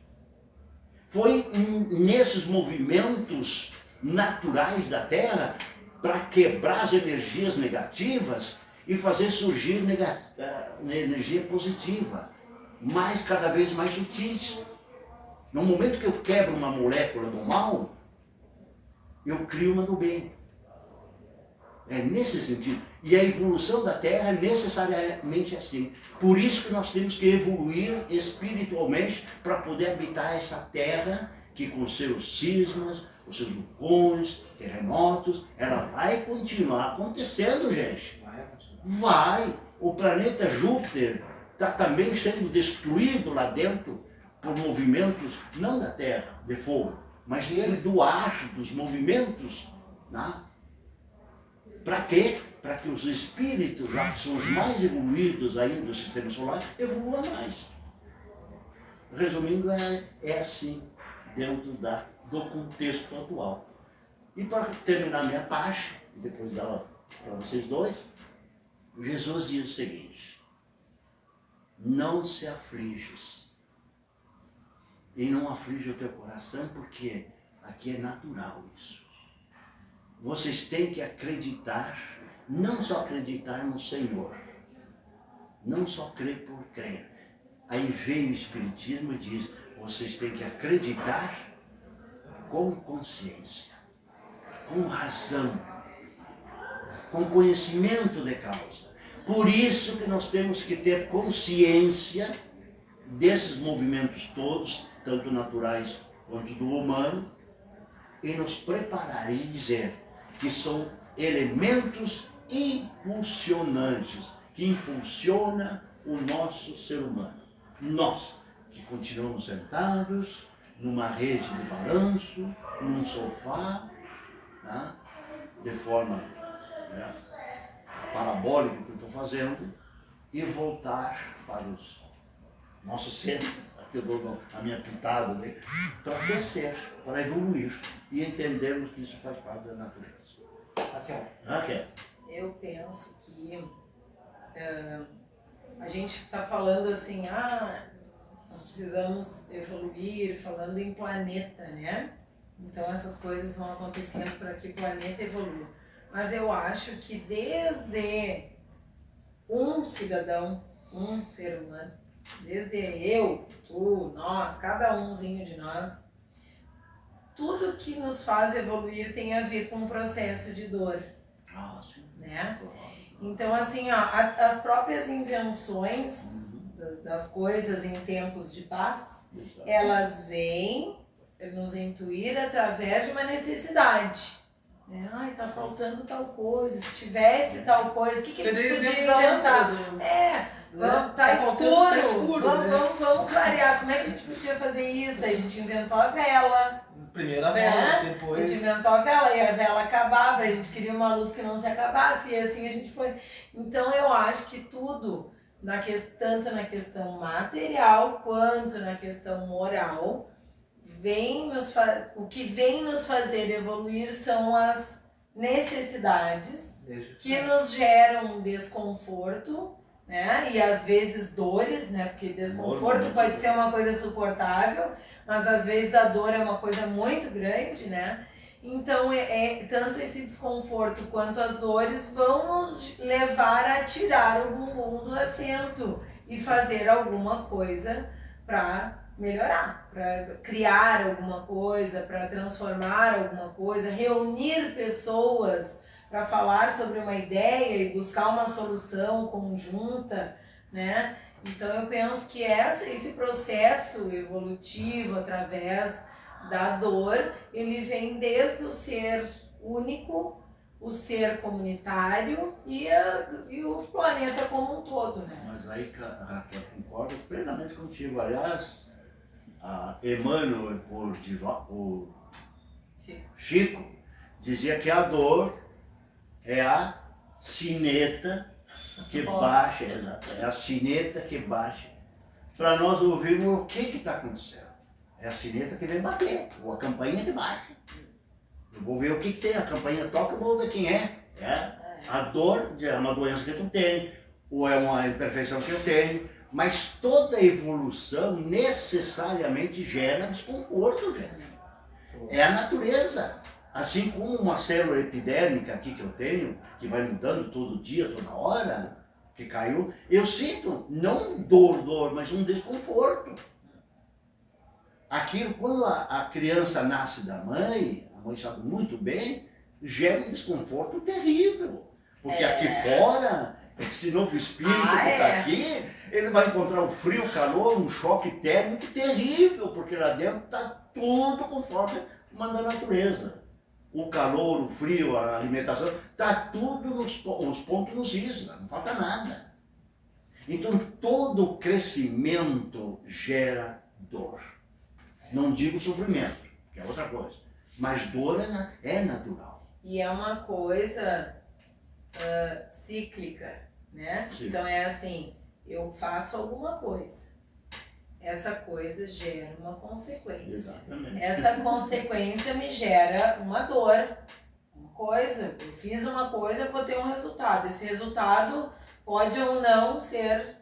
Foi nesses movimentos naturais da Terra para quebrar as energias negativas e fazer surgir energia positiva, mas cada vez mais sutis. No momento que eu quebro uma molécula do mal, eu crio uma do bem. É nesse sentido. E a evolução da Terra é necessariamente assim. Por isso que nós temos que evoluir espiritualmente para poder habitar essa Terra que com seus cismas, os seus vulcões, terremotos, ela vai continuar acontecendo, gente. Vai. O planeta Júpiter está também sendo destruído lá dentro por movimentos, não da terra, de fogo, mas do ar, dos movimentos. Né? Para quê? Para que os espíritos, lá que são os mais evoluídos ainda do sistema solar, evoluam mais. Resumindo, é assim, dentro do contexto atual. E para terminar minha parte, depois dela para vocês dois, Jesus diz o seguinte: não se afliges. E não aflige o teu coração, porque aqui é natural isso. Vocês têm que acreditar, não só acreditar no Senhor, não só crer por crer. Aí veio o Espiritismo e diz, vocês têm que acreditar com consciência, com razão, com conhecimento de causa. Por isso que nós temos que ter consciência desses movimentos todos, tanto naturais quanto do humano, e nos preparar e dizer que são elementos impulsionantes, que impulsiona o nosso ser humano. Nós, que continuamos sentados numa rede de balanço, num sofá, né, de forma parabólica que eu estou fazendo, e voltar para os nossos centros, aqui eu dou a minha pitada, né, para crescer, para evoluir e entendermos que isso faz parte da natureza. Raquel. Eu penso que a gente está falando assim, nós precisamos evoluir, falando em planeta, né? Então essas coisas vão acontecendo para que o planeta evolua. Mas eu acho que desde um cidadão, um ser humano, desde eu, tu, nós, cada umzinho de nós, tudo que nos faz evoluir tem a ver com um processo de dor, Sim. né? Claro. Então, assim, ó, as próprias invenções das coisas em tempos de paz, Exato. elas vêm nos intuir através de uma necessidade. Né? Ai, tá faltando tal coisa, se tivesse tal coisa, o que a gente podia inventar? Tá escuro, vamos clarear, como é que a gente podia fazer isso? Aí a gente inventou a vela. Primeiro a vela, depois... A gente inventou a vela e a vela acabava, a gente queria uma luz que não se acabasse e assim a gente foi. Então eu acho que tudo, tanto na questão material quanto na questão moral, o que vem nos fazer evoluir são as necessidades que nos geram desconforto, né? E às vezes dores, né? Porque desconforto pode ser uma coisa suportável, mas às vezes a dor é uma coisa muito grande, né? Então, tanto esse desconforto quanto as dores vão nos levar a tirar o bumbum do assento e fazer alguma coisa para melhorar, para criar alguma coisa, para transformar alguma coisa, reunir pessoas para falar sobre uma ideia e buscar uma solução conjunta, né? Então eu penso que esse processo evolutivo através da dor, ele vem desde o ser único, o ser comunitário e o planeta como um todo, né? Mas aí, Raquel, concordo plenamente contigo. Aliás, a Emmanuel por Chico dizia que a dor é a sineta que baixa, é a sineta que baixa para nós ouvirmos o que está acontecendo. É a sineta que vem bater, ou a campainha que baixa. Eu vou ver o que tem, a campainha toca, eu vou ver quem é. A dor é uma doença que tu tem, ou é uma imperfeição que eu tenho, mas toda evolução necessariamente gera desconforto, gente. É a natureza. Assim como uma célula epidérmica aqui que eu tenho, que vai mudando todo dia, toda hora, que caiu, eu sinto, não dor, mas um desconforto. Aquilo, quando a criança nasce da mãe, a mãe sabe muito bem, gera um desconforto terrível. Porque aqui fora, esse novo espírito que está aqui, ele vai encontrar o frio, o calor, um choque térmico terrível, porque lá dentro está tudo conforme manda a natureza. O calor, o frio, a alimentação, está tudo os pontos nos is, não falta nada. Então todo crescimento gera dor. Não digo sofrimento, que é outra coisa, mas dor é natural. E é uma coisa cíclica, né? Sim. Então é assim, eu faço alguma coisa, essa coisa gera uma consequência. Exatamente. Essa consequência me gera uma dor, uma coisa. Eu fiz uma coisa, eu vou ter um resultado. Esse resultado pode ou não ser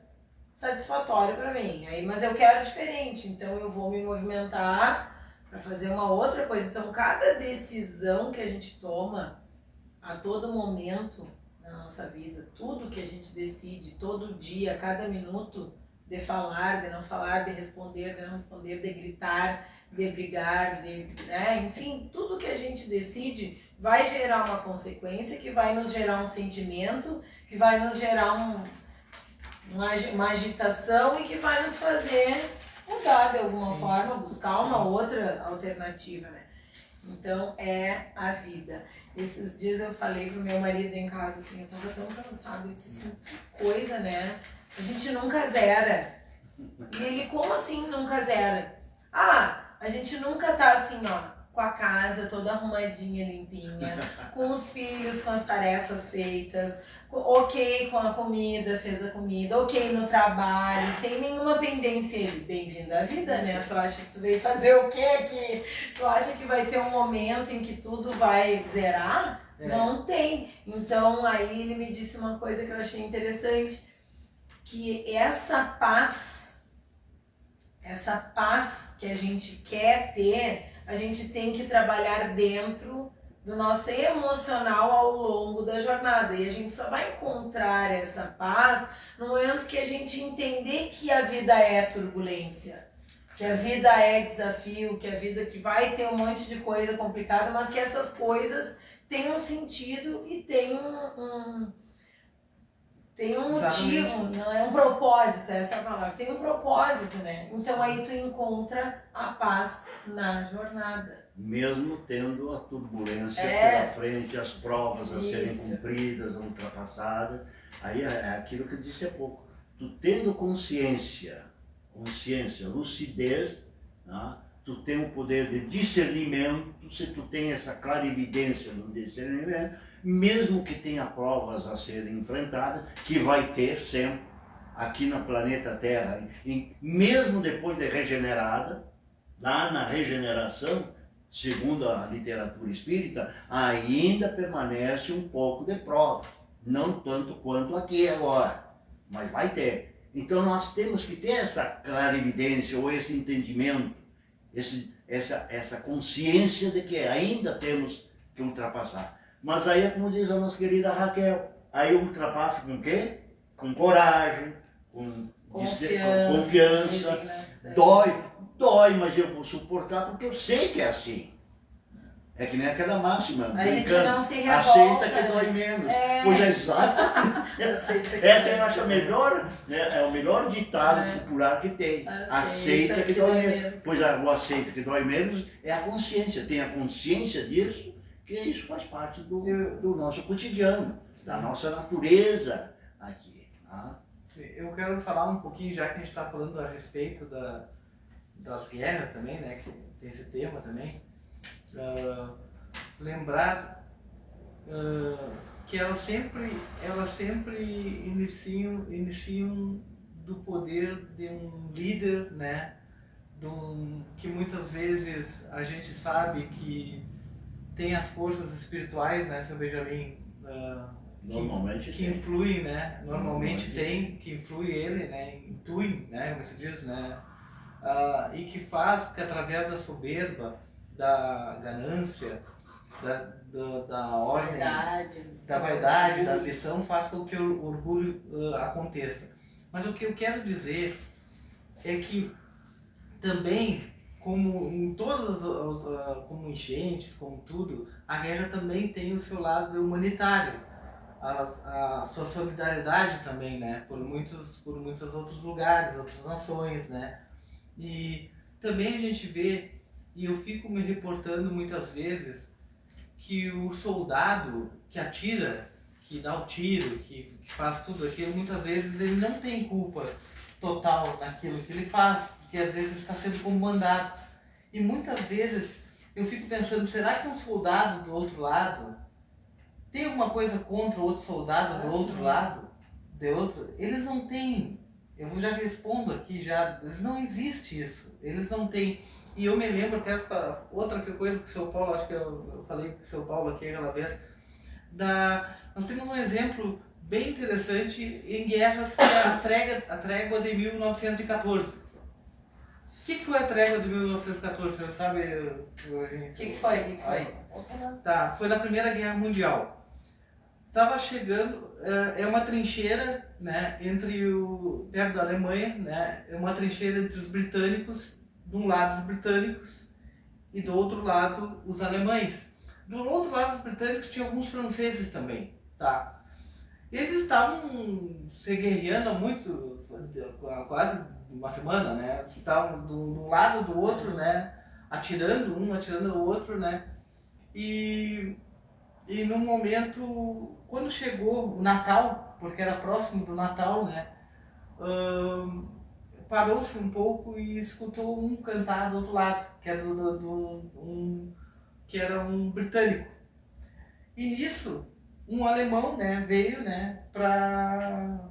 satisfatório para mim. Mas eu quero diferente, então eu vou me movimentar para fazer uma outra coisa. Então cada decisão que a gente toma a todo momento na nossa vida, tudo que a gente decide, todo dia, cada minuto, de falar, de não falar, de responder, de não responder, de gritar, de brigar, enfim, tudo que a gente decide vai gerar uma consequência, que vai nos gerar um sentimento, que vai nos gerar uma agitação e que vai nos fazer mudar de alguma forma, buscar uma outra alternativa, né? Então é a vida. Esses dias eu falei pro meu marido em casa assim, eu tava tão cansada, eu disse assim, que coisa, né? A gente nunca zera. E ele, como assim nunca zera? A gente nunca tá assim, ó, com a casa toda arrumadinha, limpinha, com os filhos, com as tarefas feitas, ok com a comida, fez a comida, ok no trabalho, sem nenhuma pendência. Ele, bem-vindo à vida, né? Tu acha que tu veio fazer o quê aqui? Tu acha que vai ter um momento em que tudo vai zerar? Não tem. Então, aí ele me disse uma coisa que eu achei interessante, que essa paz que a gente quer ter, a gente tem que trabalhar dentro do nosso emocional ao longo da jornada. E a gente só vai encontrar essa paz no momento que a gente entender que a vida é turbulência. que a vida é desafio, que a vida que vai ter um monte de coisa complicada, mas que essas coisas têm um sentido e têm tem um motivo, não é um propósito, essa é a palavra, tem um propósito, né? Então aí tu encontra a paz na jornada. Mesmo tendo a turbulência pela frente, as provas a serem cumpridas, ultrapassadas, aí é aquilo que eu disse há pouco. Tu tendo consciência, lucidez, né? Tu tem o poder de discernimento, se tu tem essa clarividência no discernimento, mesmo que tenha provas a serem enfrentadas, que vai ter sempre aqui no planeta Terra, e mesmo depois de regenerada, lá na regeneração, segundo a literatura espírita, ainda permanece um pouco de prova, não tanto quanto aqui agora, mas vai ter. Então nós temos que ter essa clarividência ou esse entendimento, essa consciência de que ainda temos que ultrapassar. Mas aí é como diz a nossa querida Raquel, aí eu ultrapasso com o quê? Com coragem, com confiança. Dói, mas eu vou suportar porque eu sei que é assim. É que nem aquela máxima, a gente não se revolta, aceita que dói menos. Pois é, exatamente. Essa eu acho é o melhor ditado popular que tem. Aceita que dói menos. Pois o aceita que dói menos é a consciência. Tem a consciência disso, que isso faz parte do nosso cotidiano, da nossa natureza aqui. Tá? Eu quero falar um pouquinho, já que a gente está falando a respeito das guerras também, né, que tem esse tema também, lembrar que elas sempre iniciam do poder de um líder, né, que muitas vezes a gente sabe que tem as forças espirituais, né, seu Benjamin, normalmente que influem, né, normalmente tem, que influi ele, né, intuem, né, como se diz, né, e que faz que através da soberba, da ganância, da ordem, da vaidade, da ambição, faz com que o orgulho aconteça. Mas o que eu quero dizer é que também, como em todas como enchentes, como tudo, a guerra também tem o seu lado humanitário, a sua solidariedade também, né, por muitos outros lugares, outras nações, né, e também a gente vê, e eu fico me reportando muitas vezes, que o soldado que atira, que dá o tiro, que faz tudo aquilo, muitas vezes ele não tem culpa total naquilo que ele faz, porque às vezes ele está sendo comandado. E muitas vezes eu fico pensando, será que um soldado do outro lado tem alguma coisa contra o outro soldado do outro lado? Eles não têm. Eu já respondo aqui, não existe isso. Eles não têm. E eu me lembro até essa outra coisa que o seu Paulo, acho que eu falei com o seu Paulo aqui aquela vez, nós temos um exemplo bem interessante em guerras, que é a trégua de 1914. O que foi a trégua de 1914? Você sabe? O que foi? Tá, foi na Primeira Guerra Mundial. Estava chegando, é uma trincheira, né, perto da Alemanha, né, é uma trincheira entre os britânicos, de um lado os britânicos e do outro lado os alemães. Do outro lado dos britânicos tinha alguns franceses também, tá? Eles estavam se guerreando há muito, quase uma semana, né? Estavam de um lado do outro, né? Atirando o outro, né? E no momento, quando chegou o Natal, porque era próximo do Natal, né? Parou-se um pouco e escutou um cantar do outro lado, que era que era um britânico. E nisso, um alemão, né, veio, né, para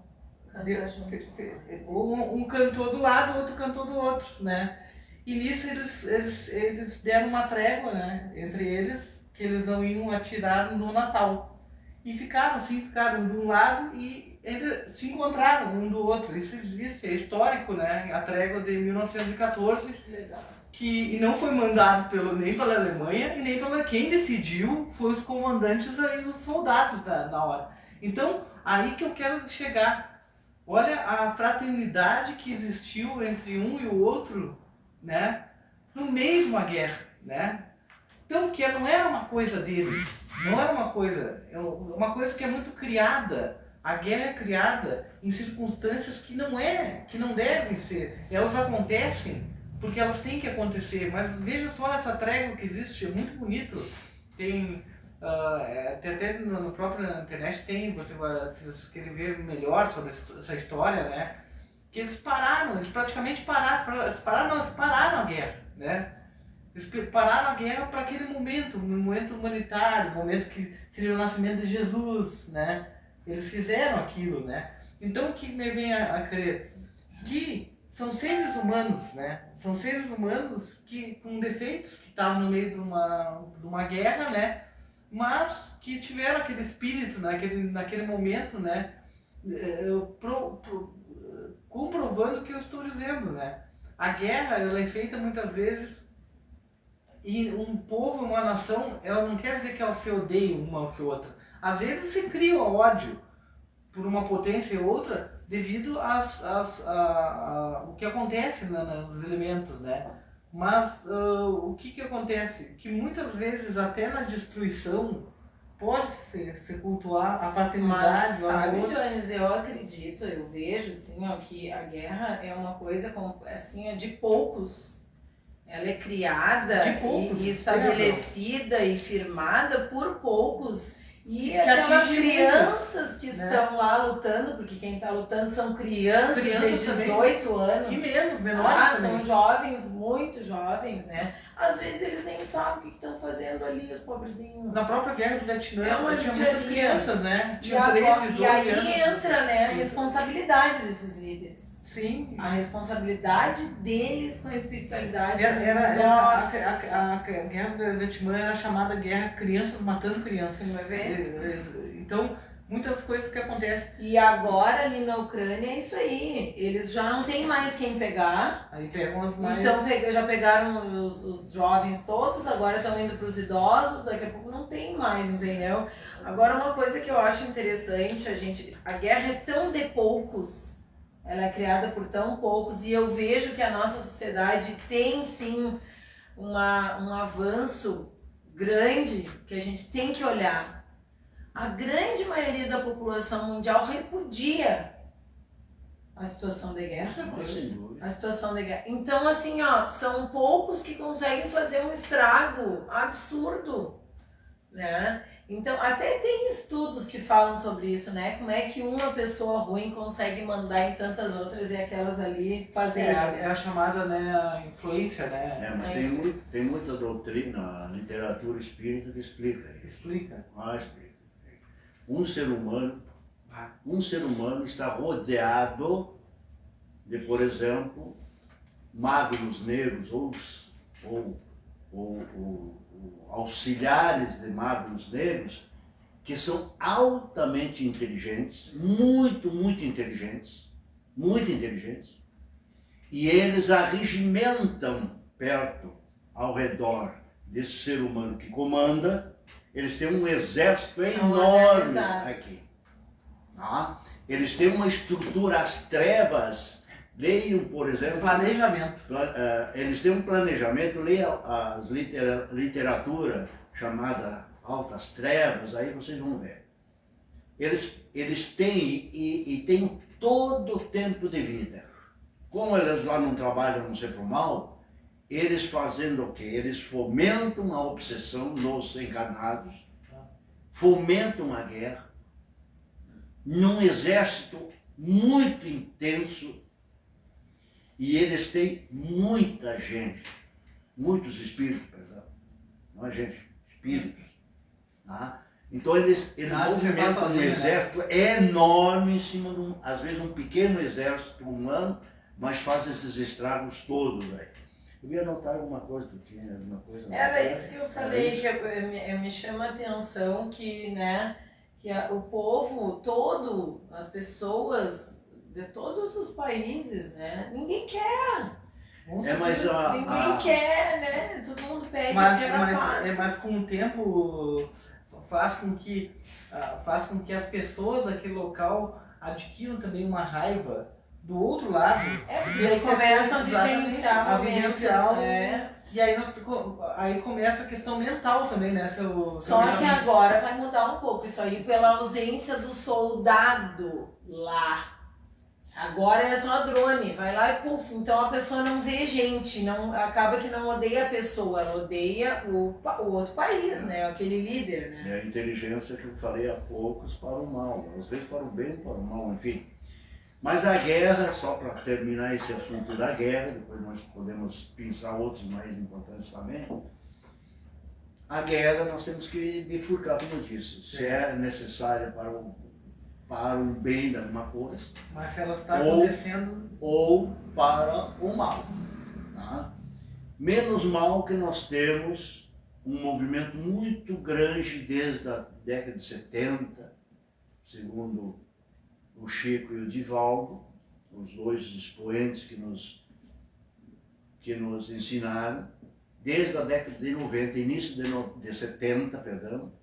um cantor do lado, o outro cantor do outro, né. E nisso eles deram uma trégua, né, entre eles, que eles não iam atirar no Natal. E ficaram de um lado e eles se encontraram um do outro. Isso existe, é histórico, né? A trégua de 1914, que não foi mandado nem pela Alemanha e nem pela quem decidiu, foi os comandantes e os soldados na hora. Então, aí que eu quero chegar. Olha a fraternidade que existiu entre um e o outro né? No meio de uma guerra, né? Então, que não era uma coisa deles, não era uma coisa que é muito criada. A guerra é criada em circunstâncias que não devem ser. Elas acontecem porque elas têm que acontecer. Mas veja só essa trégua que existe, é muito bonito. Tem até no próprio na internet tem, se vocês querem ver melhor sobre essa história, né? Que eles praticamente pararam a guerra, né? Eles pararam a guerra para aquele momento, um momento humanitário, um momento que seria o nascimento de Jesus, né? Eles fizeram aquilo, né? Então o que me vem a crer? Que são seres humanos, né? São seres humanos com defeitos, que estavam no meio de uma guerra, né? Mas que tiveram aquele espírito, naquele momento, né? Comprovando o que eu estou dizendo, né? A guerra, ela é feita muitas vezes, e um povo, uma nação, ela não quer dizer que elas se odeiam uma que outra. Às vezes se cria o ódio por uma potência e outra devido o que acontece nos elementos, né? Mas o que acontece? Que muitas vezes até na destruição pode se cultuar a fraternidade, Mas, o sabe, amor. Dionísio, eu acredito, eu vejo assim, ó, que a guerra é uma coisa assim, ó, de poucos. Ela é criada De poucos, e estabelecida e firmada por poucos. E Que aquelas atinge crianças que né? estão lá lutando, porque quem está lutando são crianças de Crianças 18 anos. E menores também. São jovens, muito jovens, né? Às vezes eles nem sabem o que estão fazendo ali, os pobrezinhos. Na própria guerra do Vietnã, É uma tinha judiaria. muitas crianças, né? E, Tinha 13, 12 e aí anos. entra, né, a responsabilidade desses líderes. Sim. A responsabilidade deles com a espiritualidade. A guerra do Vietnã era chamada guerra crianças matando crianças. Você vai ver? Então, muitas coisas que acontecem. E agora ali na Ucrânia é isso aí. Eles já não tem mais quem pegar. Aí pegam as mais... Então já pegaram os jovens todos, agora estão indo para os idosos, daqui a pouco não tem mais, entendeu? Agora uma coisa que eu acho interessante, a guerra é tão de poucos. Ela é criada por tão poucos e eu vejo que a nossa sociedade tem sim um avanço grande que a gente tem que olhar. A grande maioria da população mundial repudia a situação de guerra. Sem dúvida. A situação de guerra. Então, assim, ó, são poucos que conseguem fazer um estrago absurdo, né? Então, até tem estudos que falam sobre isso, né? Como é que uma pessoa ruim consegue mandar em tantas outras e aquelas ali fazerem. É a chamada, né, a influência, né? Mas tem muita doutrina, a literatura espírita que explica isso. Explica. Explica. Um ser humano está rodeado de, por exemplo, magos negros ou auxiliares de magos negros que são altamente inteligentes, muito inteligentes, e eles arregimentam perto, ao redor desse ser humano que comanda. Eles têm um exército enorme aqui. Tá? Eles têm uma estrutura, as trevas. Leiam, por exemplo... Planejamento. Eles têm um planejamento, leiam a literatura chamada Altas Trevas, aí vocês vão ver. Eles têm e têm todo o tempo de vida. Como eles lá não trabalham no ser pro mal, eles fazendo o quê? Eles fomentam a obsessão nos encarnados, fomentam a guerra, num exército muito intenso, e eles têm muita gente, muitos espíritos, perdão, não é gente, espíritos. Tá? Então eles movimentam um exército enorme em cima de às vezes um pequeno exército humano, mas faz esses estragos todos aí. Eu ia anotar alguma coisa, tu tinha alguma coisa? Era isso que eu falei, que eu me chama a atenção que, né, que o povo todo, as pessoas de todos os países, né, ninguém quer. Ninguém quer, né? Todo mundo pede mas com o tempo faz com que as pessoas daquele local adquiram também uma raiva do outro lado. E eles começam a vivenciar a vivenciar momentos, E aí começa a questão mental também, né? Só que agora vai mudar um pouco isso aí pela ausência do soldado lá. Agora é só drone, vai lá e puf. Então a pessoa não vê gente, não, acaba que não odeia a pessoa, ela odeia o outro país, né? Aquele líder, né? É a inteligência que eu falei há poucos para o mal, às vezes para o bem, para o mal, enfim. Mas a guerra, só para terminar esse assunto da guerra, depois nós podemos pensar outros mais importantes também. A guerra nós temos que bifurcar, como eu disse, se é necessária para o bem de alguma coisa. Mas se ela está acontecendo. Ou para o mal. Tá? Menos mal que nós temos um movimento muito grande desde a década de 70, segundo o Chico e o Divaldo, os dois expoentes que nos ensinaram, desde a década de 90, início de 70, perdão,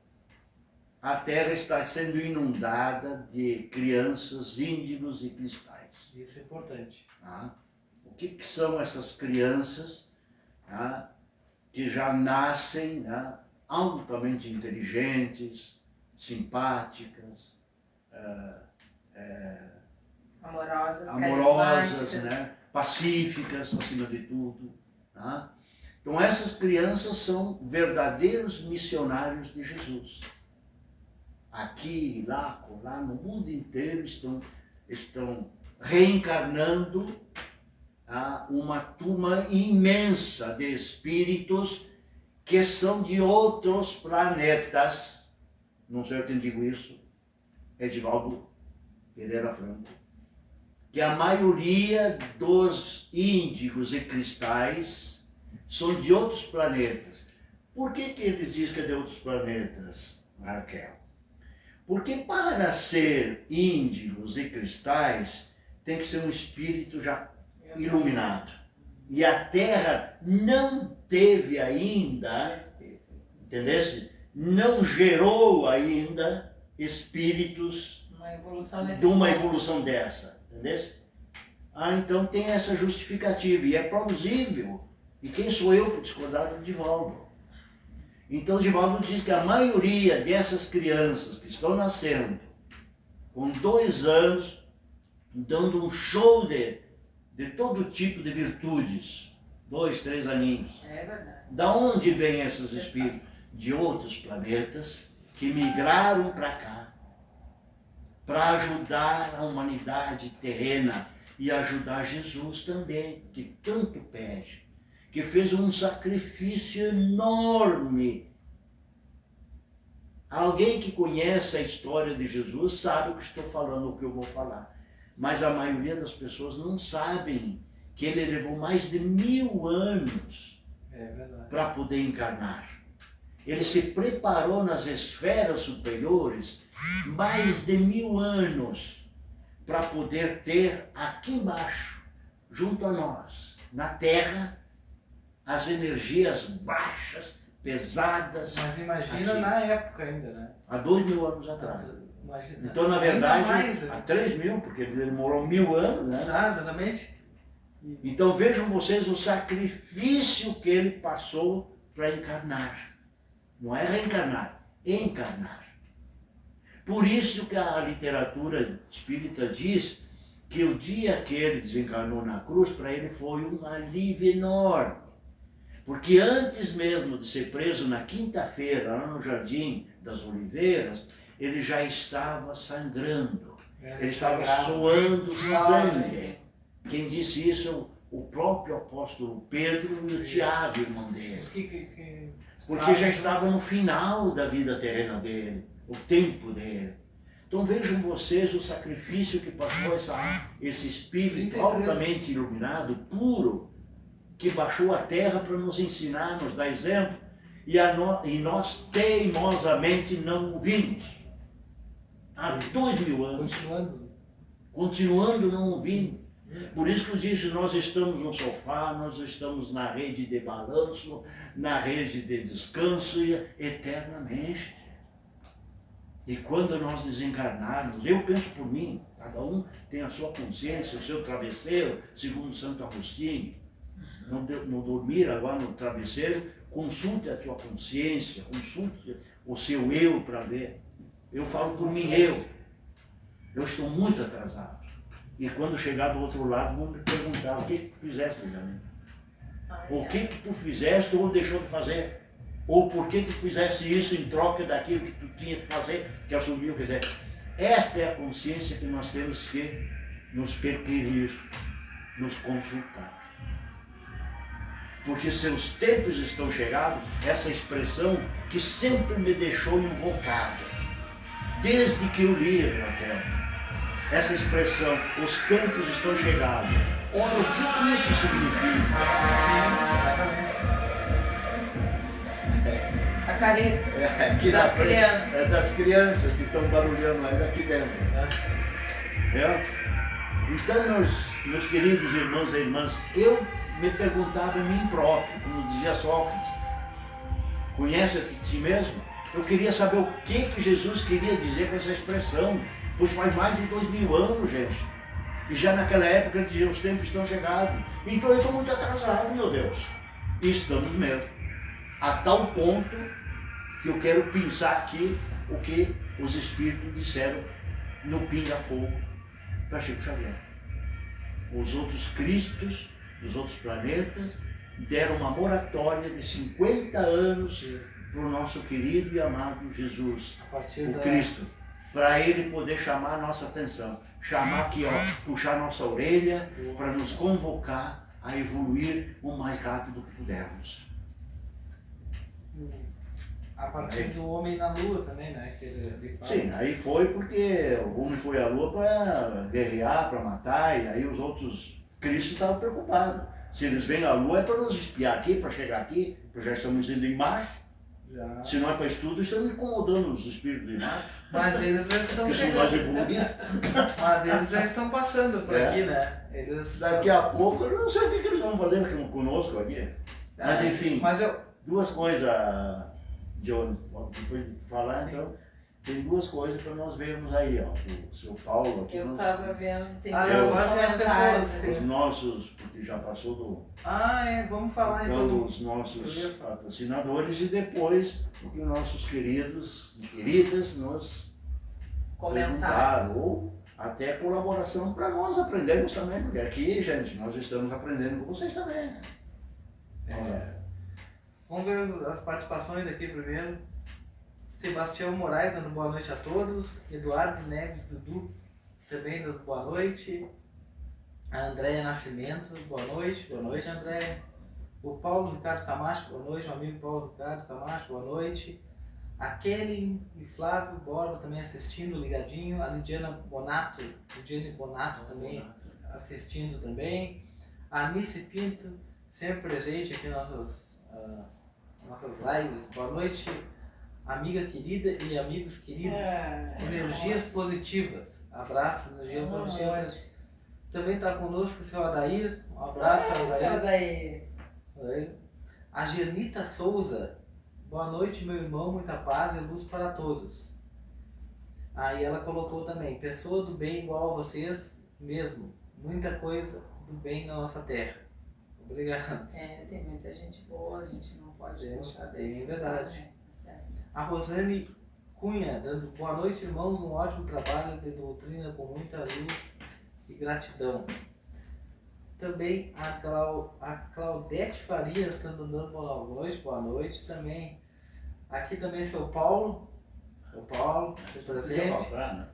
a Terra está sendo inundada de crianças, índigos e cristais. Isso é importante. Tá? O que são essas crianças, tá, que já nascem, tá, altamente inteligentes, simpáticas, amorosas, né, pacíficas acima de tudo. Tá? Então essas crianças são verdadeiros missionários de Jesus. Aqui, lá, no mundo inteiro estão reencarnando uma turma imensa de espíritos que são de outros planetas. Não sei quem digo isso, Edivaldo Pereira Franco. Que a maioria dos índigos e cristais são de outros planetas. Por que eles dizem que é de outros planetas, Raquel? Porque para ser índigos e cristais, tem que ser um espírito já iluminado. E a Terra não teve ainda, entendesse? Não gerou ainda espíritos de uma evolução dessa, entendesse? Então tem essa justificativa, e é plausível. E quem sou eu para discordar do Divaldo? Então, Divaldo diz que a maioria dessas crianças que estão nascendo com 2 anos, dando um show de todo tipo de virtudes, 2, 3 aninhos. É verdade. Da onde vêm esses espíritos? De outros planetas que migraram para cá para ajudar a humanidade terrena e ajudar Jesus também, que tanto pede. Que fez um sacrifício enorme. Alguém que conhece a história de Jesus sabe o que estou falando, o que eu vou falar. Mas a maioria das pessoas não sabem que ele levou mais de 1000 anos para poder encarnar. Ele se preparou nas esferas superiores mais de 1000 anos para poder ter aqui embaixo, junto a nós, na Terra, as energias baixas, pesadas. Mas imagina aqui, na época ainda, né? Há 2000 anos atrás. Imagina. Então, na verdade, há 3000, porque ele demorou 1000 anos, né? Exatamente. Então vejam vocês o sacrifício que ele passou para encarnar. Não é reencarnar, encarnar. Por isso que a literatura espírita diz que o dia que ele desencarnou na cruz, para ele foi um alívio enorme. Porque antes mesmo de ser preso na quinta-feira, lá no Jardim das Oliveiras, ele já estava sangrando. Ele estava suando sangue. Quem disse isso é o próprio apóstolo Pedro e o Tiago, irmão dele. Porque já estava no final da vida terrena dele, o tempo dele. Então vejam vocês o sacrifício que passou esse espírito altamente iluminado, puro, que baixou a terra para nos ensinar, nos dar exemplo, e nós teimosamente não o vimos. Há 2000 anos. Continuando não o vimos. Por isso que eu disse, nós estamos no sofá, nós estamos na rede de balanço, na rede de descanso e eternamente. E quando nós desencarnarmos, eu penso por mim, cada um tem a sua consciência, o seu travesseiro, segundo Santo Agostinho. No dormir agora no travesseiro, consulte a sua consciência, consulte o seu eu para ver. Eu falo por mim, eu estou muito atrasado. E quando chegar do outro lado, vão me perguntar, o que tu fizeste, Benjamin? O que tu fizeste ou deixou de fazer? Ou por que tu fizeste isso em troca daquilo que tu tinha que fazer, que assumiu, quer dizer, esta é a consciência que nós temos que nos perquirir, nos consultar. Porque seus tempos estão chegados, essa expressão que sempre me deixou invocada, desde que eu li na terra. Essa expressão, os tempos estão chegados. Ora, o que isso significa? A careta das crianças. É das crianças que estão barulhando ainda aqui dentro. Então, meus queridos irmãos e irmãs, eu me perguntava em mim próprio, como dizia Sócrates, conhece-te a ti mesmo? Eu queria saber o que Jesus queria dizer com essa expressão, pois faz mais de 2000 anos, gente. E já naquela época ele dizia, os tempos estão chegados. Então eu estou muito atrasado, meu Deus. E estamos mesmo. A tal ponto que eu quero pensar aqui o que os espíritos disseram no Pinga-Fogo para Chico Xavier. Os outros cristos dos outros planetas deram uma moratória de 50 anos para o nosso querido e amado Jesus, o Cristo, para ele poder chamar a nossa atenção, chamar aqui, puxar nossa orelha para nos convocar a evoluir o mais rápido que pudermos. A partir do homem na Lua também, né? Que ele fala. Sim, aí foi porque o homem foi à Lua para guerrear, para matar, e aí os outros cristos estavam preocupados. Se eles vêm à Lua é para nos espiar aqui, para chegar aqui, porque já estamos indo em março. Já. Se não é para estudo, estamos incomodando os espíritos de Marte. Mas eles já estão Que são mais evoluídos. Mas eles já estão passando por aqui, né? Daqui a pouco, eu não sei o que eles vão fazer conosco aqui. Mas enfim, duas coisas, Johnny, depois de falar, sim. Então, tem duas coisas para nós vermos aí, ó. O seu Paulo aqui. Eu estava vendo, tem agora tem as pessoas. Os nossos, porque já passou do. Vamos falar então. Os nossos patrocinadores e depois o que os nossos queridos e queridas nos comentaram. Ou até colaboração para nós aprendermos também, porque aqui, gente, nós estamos aprendendo com vocês também. Vamos ver as participações aqui primeiro. Sebastião Moraes dando boa noite a todos. Eduardo Neves Dudu também dando boa noite. A Andréia Nascimento, boa noite. Boa noite, Andréia. O Paulo Ricardo Camacho, boa noite. Meu amigo Paulo Ricardo Camacho, boa noite. A Kelly e Flávio Borba também assistindo, ligadinho. A Lidiane Bonato também assistindo também. A Anice Pinto, sempre presente aqui nas nossas lives. Boa noite, amiga querida e amigos queridos. Energias positivas. Abraço, energias positivas. Também está conosco o seu Adair. Um abraço, Adair. A Genita Souza. Boa noite, meu irmão. Muita paz e luz para todos. Aí ela colocou também: pessoa do bem igual a vocês mesmo. Muita coisa do bem na nossa terra. Obrigado. Tem muita gente boa, a gente não pode deixar disso. É verdade. Tá certo. A Rosane Cunha, dando boa noite, irmãos. Um ótimo trabalho de doutrina com muita luz e gratidão. Também a Claudete Farias estando dando boa noite também. Aqui também seu Paulo, presente. Faltar, né?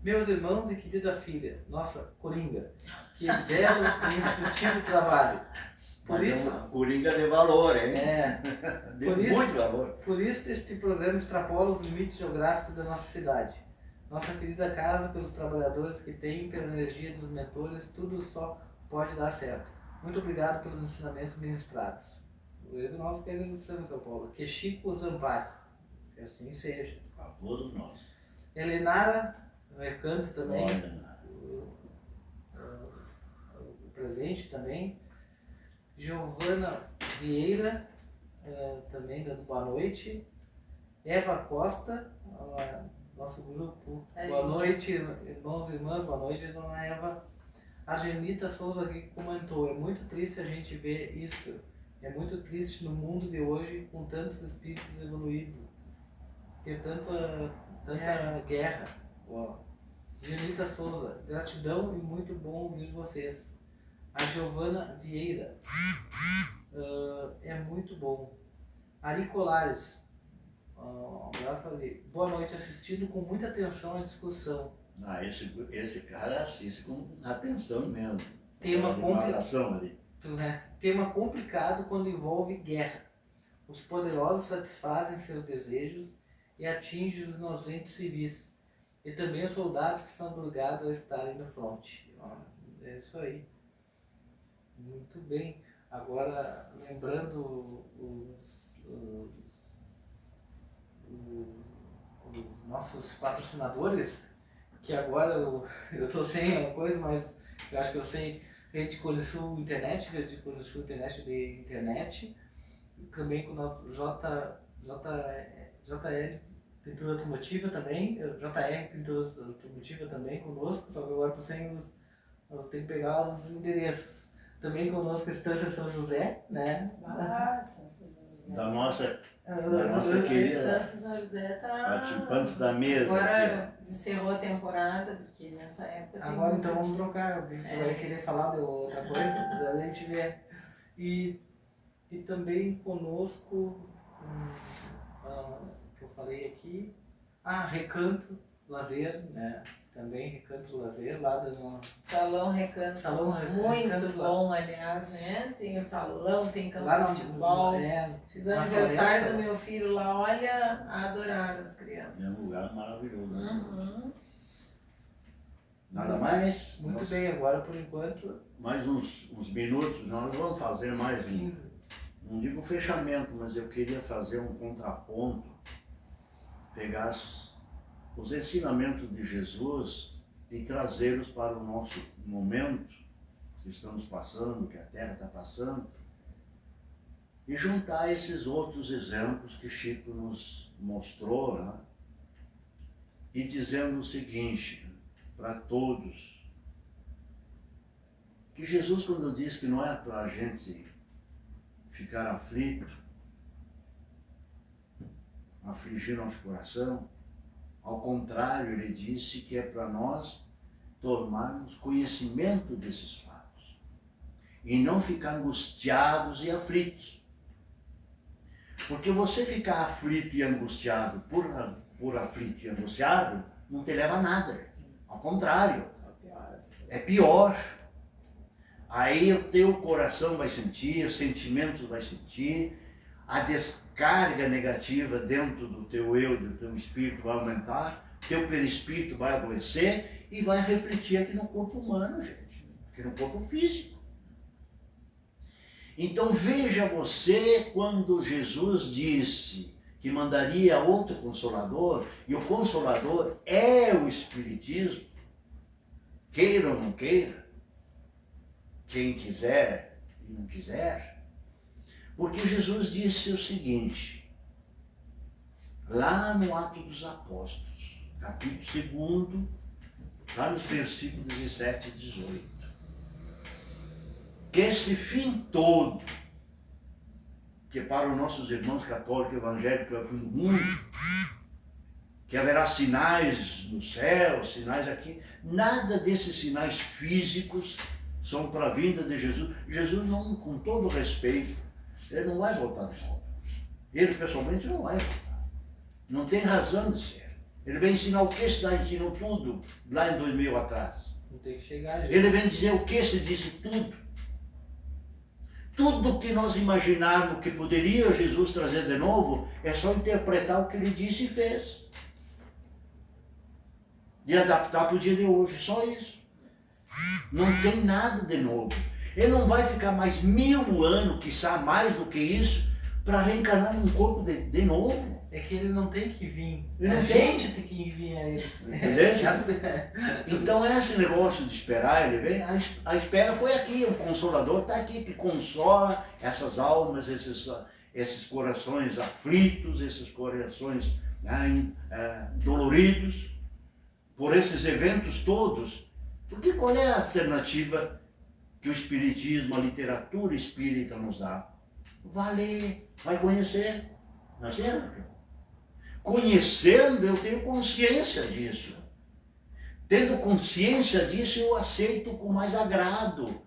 Meus irmãos e querida filha, nossa Coringa, que belo e instrutivo trabalho. Por isso, Coringa de valor, hein? De muito valor. Por isso este programa extrapola os limites geográficos da nossa cidade. Nossa querida casa, pelos trabalhadores que têm, pela energia dos mentores, tudo só pode dar certo. Muito obrigado pelos ensinamentos ministrados. Nós que agradecemos, seu Paulo. Que Chico Zampari. Que assim seja. A todos nós. Helenara Mercante também. O presente também. Giovana Vieira também dando boa noite. Eva Costa, nosso grupo. É, Boa noite, irmãos e irmãs, boa noite, dona Eva. A Genita Souza aqui comentou, é muito triste a gente ver isso. É muito triste no mundo de hoje, com tantos espíritos evoluídos, ter tanta guerra. Ó. Genita Souza, gratidão e muito bom ouvir vocês. A Giovana Vieira, é muito bom. Ari Colares, um abraço ali. Boa noite, assistindo com muita atenção a discussão. Ah, esse cara assiste com atenção mesmo. Tema complicado ali. Tema complicado quando envolve guerra. Os poderosos satisfazem seus desejos e atingem os inocentes civis. E também os soldados que são obrigados a estarem no fronte. É isso aí. Muito bem. Agora, lembrando os nossos patrocinadores, que agora eu estou sem uma coisa, mas eu acho que eu sei, Rede Conesul Internet, Rede Conesul Internet de internet, também com o nosso JL Pintura Automotiva também, JR Pintura Automotiva também conosco, só que agora estou sem eu tenho que pegar os endereços. Também conosco a Estância São José, né? Estância São José. Da nossa querida Estância São José tá... participantes da mesa. Agora encerrou a temporada, porque nessa época... Agora então vamos trocar, você vai querer falar de outra coisa, daí a gente vê. E também conosco, que eu falei aqui, Recanto Lazer, né? Também Recanto Lazer, lá do Salão Recanto, muito Recanto, bom, aliás, né? Tem o salão, tem campo lá de futebol. Fiz o aniversário floresta. do meu filho lá, olha, adoraram as crianças. É um lugar maravilhoso. Uhum. Nada mais? Muito bem, agora por enquanto. Mais uns minutos, nós vamos fazer mais não digo fechamento, mas eu queria fazer um contraponto, pegar os ensinamentos de Jesus e trazê-los para o nosso momento que estamos passando, que a Terra está passando, e juntar esses outros exemplos que Chico nos mostrou, né? E dizendo o seguinte para todos, que Jesus, quando diz que não é para a gente ficar aflito, afligir nosso coração, ao contrário, ele disse que é para nós tomarmos conhecimento desses fatos e não ficar angustiados e aflitos. Porque você ficar aflito e angustiado por aflito e angustiado não te leva a nada. Ao contrário, é pior. Aí o teu coração vai sentir, os sentimentos vai sentir, a descarga negativa dentro do teu eu, do teu espírito vai aumentar, teu perispírito vai adoecer e vai refletir aqui no corpo humano, gente, aqui no corpo físico. Então veja você, quando Jesus disse que mandaria outro Consolador, e o Consolador é o Espiritismo, queira ou não queira, quem quiser e não quiser, porque Jesus disse o seguinte, lá no Atos dos Apóstolos, capítulo 2, lá nos versículos 17 e 18, que esse fim todo, que para os nossos irmãos católicos evangélicos é o fim do mundo, que haverá sinais no céu, sinais aqui, nada desses sinais físicos são para a vinda de Jesus. Jesus não, com todo respeito, ele não vai voltar de novo. Ele pessoalmente não vai voltar. Não tem razão de ser. Ele vem ensinar o que se dá, ensinou tudo lá em 2000 atrás. Não tem que chegar, gente. Ele vem dizer o que se disse tudo. Tudo que nós imaginarmos que poderia Jesus trazer de novo, é só interpretar o que ele disse e fez. E adaptar para o dia de hoje, só isso. Não tem nada de novo. Ele não vai ficar mais 1000 anos, quiçá mais do que isso, para reencarnar num corpo de novo. É que ele não tem que vir. Ele não a tem. gente tem que vir a ele. Entendeu? Então esse negócio de esperar ele vem, a espera foi aqui, o Consolador está aqui, que consola essas almas, esses corações aflitos, esses corações doloridos por esses eventos todos. Porque qual é a alternativa que o Espiritismo, a literatura espírita nos dá? Vai ler, vai conhecer, não é certo? Conhecendo, eu tenho consciência disso. Tendo consciência disso, eu aceito com mais agrado.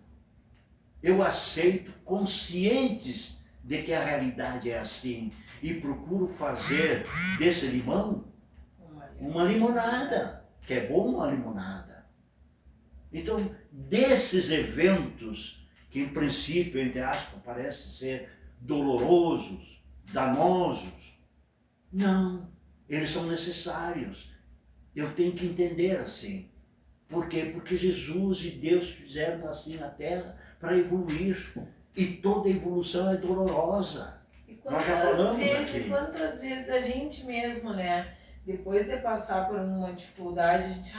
Eu aceito conscientes de que a realidade é assim. E procuro fazer desse limão uma limonada. Que é bom uma limonada. Então, desses eventos, que em princípio, entre aspas, parecem ser dolorosos, danosos, não, eles são necessários. Eu tenho que entender assim. Por quê? Porque Jesus e Deus fizeram assim na Terra para evoluir. E toda evolução é dolorosa. E Nós já falamos aqui. Quantas vezes a gente mesmo, né? Depois de passar por uma dificuldade, a gente,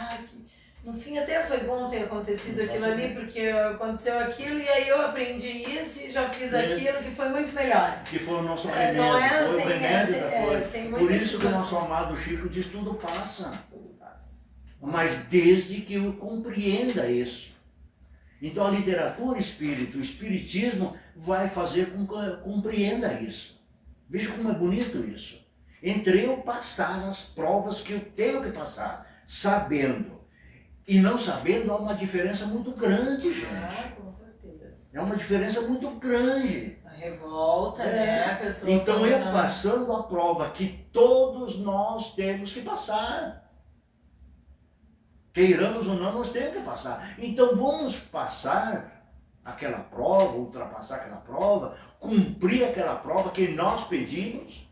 no fim até foi bom ter acontecido aquilo ali, porque aconteceu aquilo e aí eu aprendi isso e já fiz aquilo que foi muito melhor. Que foi o nosso remédio, não é assim, foi o remédio da coisa. Por isso que o nosso situação. amado Chico diz, tudo passa. Tudo passa. Mas desde que eu compreenda isso. Então a literatura espírita, o espiritismo vai fazer com que eu compreenda isso. Veja como é bonito isso. Entre eu passar as provas que eu tenho que passar, sabendo e não sabendo, há uma diferença muito grande, gente. Com certeza. É uma diferença muito grande. A revolta, né? A pessoa então eu passando a prova que todos nós temos que passar. Queiramos ou não, nós temos que passar. Então vamos passar aquela prova, ultrapassar aquela prova, cumprir aquela prova que nós pedimos.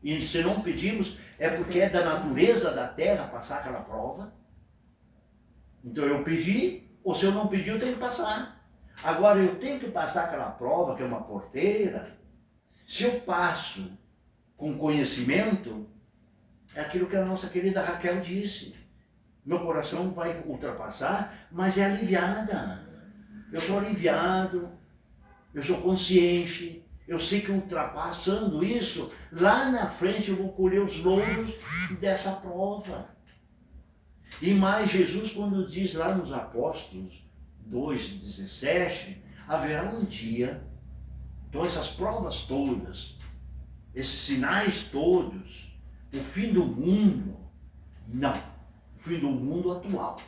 E se não pedimos, é porque é da natureza da Terra passar aquela prova. Então eu pedi, ou se eu não pedir, eu tenho que passar. Agora eu tenho que passar aquela prova, que é uma porteira. Se eu passo com conhecimento, é aquilo que a nossa querida Raquel disse. Meu coração vai ultrapassar, mas é aliviada. Eu sou aliviado, eu sou consciente, eu sei que ultrapassando isso, lá na frente eu vou colher os louros dessa prova. E mais Jesus, quando diz lá nos Apóstolos 2,17, haverá um dia, então essas provas todas, esses sinais todos, o fim do mundo, não. O fim do mundo atual.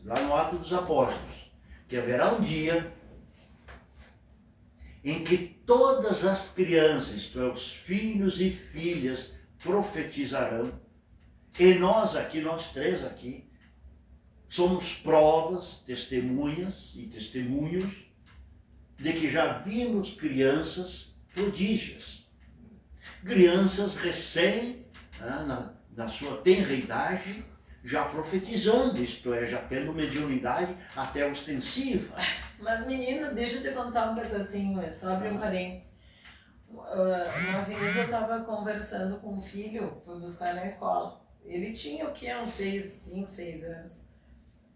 Lá no Atos dos Apóstolos, que haverá um dia em que todas as crianças, isto é, os filhos e filhas, profetizarão. E nós aqui, nós três aqui, somos provas, testemunhas e testemunhos de que já vimos crianças prodígias. Crianças recém, na sua tenra idade, já profetizando, isto é, já tendo mediunidade até ostensiva. Mas menino, deixa eu te contar um pedacinho, só abrir um parênteses. Uma vez eu estava conversando com um filho, fui buscar na escola. Ele tinha o que? Uns 5, 6 anos.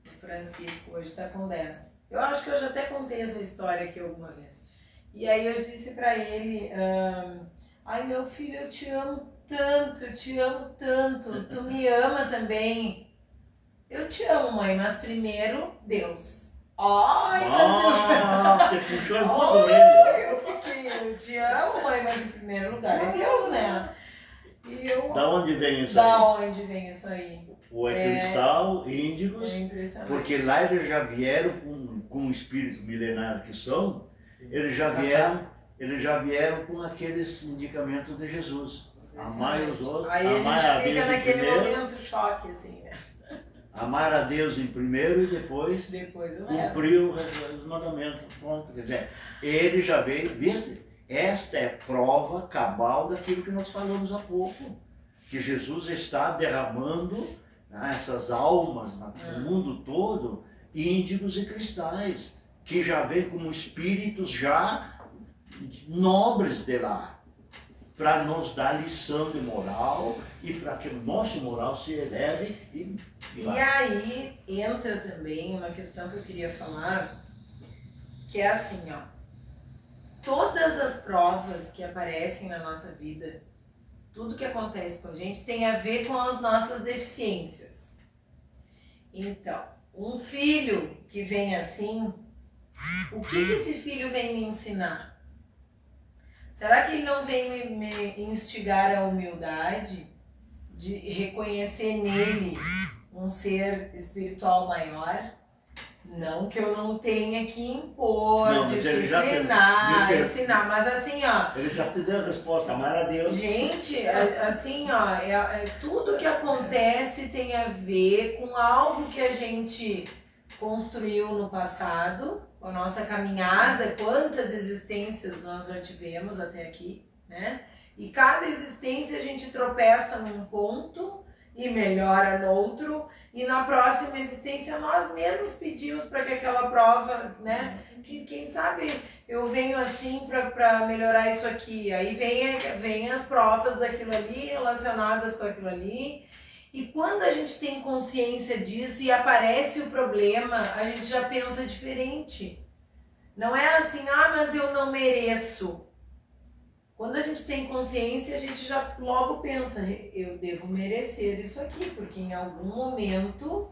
O Francisco hoje está com 10. Eu acho que eu já até contei essa história aqui alguma vez. E aí eu disse para ele, meu filho, eu te amo tanto, tu me ama também. Eu te amo, mãe, mas primeiro Deus. Te puxou as duas orelhas. Eu te amo, mãe, mas em primeiro lugar é Deus, né? E eu... Da onde vem isso aí? Da onde vem isso aí? O cristal, índigos, porque lá eles já vieram com o espírito milenário que são, eles já vieram com aqueles indicamentos de Jesus. Amai os outros, amai a Deus em primeiro. Aí a gente fica naquele momento choque, assim, né? Amar a Deus em primeiro e depois cumprir os mandamentos. Ponto. Quer dizer, ele já veio, esta é prova cabal daquilo que nós falamos há pouco, que Jesus está derramando essas almas no mundo todo, índigos e cristais, que já vêm como espíritos já nobres de lá, para nos dar lição de moral e para que o nosso moral se eleve. E aí entra também uma questão que eu queria falar, que é assim, todas as provas que aparecem na nossa vida, tudo que acontece com a gente tem a ver com as nossas deficiências. Então, um filho que vem assim, o que esse filho vem me ensinar? Será que ele não vem me instigar à humildade, de reconhecer nele um ser espiritual maior? Não que eu não tenha que impor, Não, mas ele já disciplinar, tem- ensinar, mas assim, ó, Ele já te deu a resposta, amar a Deus. gente, assim, ó, tudo que acontece tem a ver com algo que a gente construiu no passado, com a nossa caminhada, quantas existências nós já tivemos até aqui, né? E cada existência a gente tropeça num ponto e melhora no outro, e na próxima existência nós mesmos pedimos para que aquela prova, né? Que quem sabe eu venho assim para melhorar isso aqui. Aí vem as provas daquilo ali, relacionadas com aquilo ali. E quando a gente tem consciência disso e aparece o problema, a gente já pensa diferente. Não é assim, mas eu não mereço. Quando a gente tem consciência, a gente já logo pensa, eu devo merecer isso aqui, porque em algum momento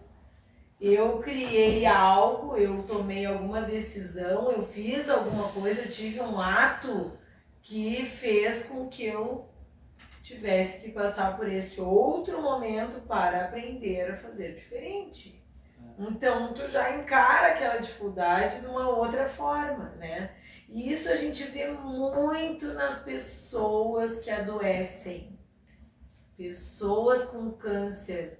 eu criei algo, eu tomei alguma decisão, eu fiz alguma coisa, eu tive um ato que fez com que eu tivesse que passar por este outro momento para aprender a fazer diferente. Então, tu já encara aquela dificuldade de uma outra forma, né? E isso a gente vê muito nas pessoas que adoecem. Pessoas com câncer.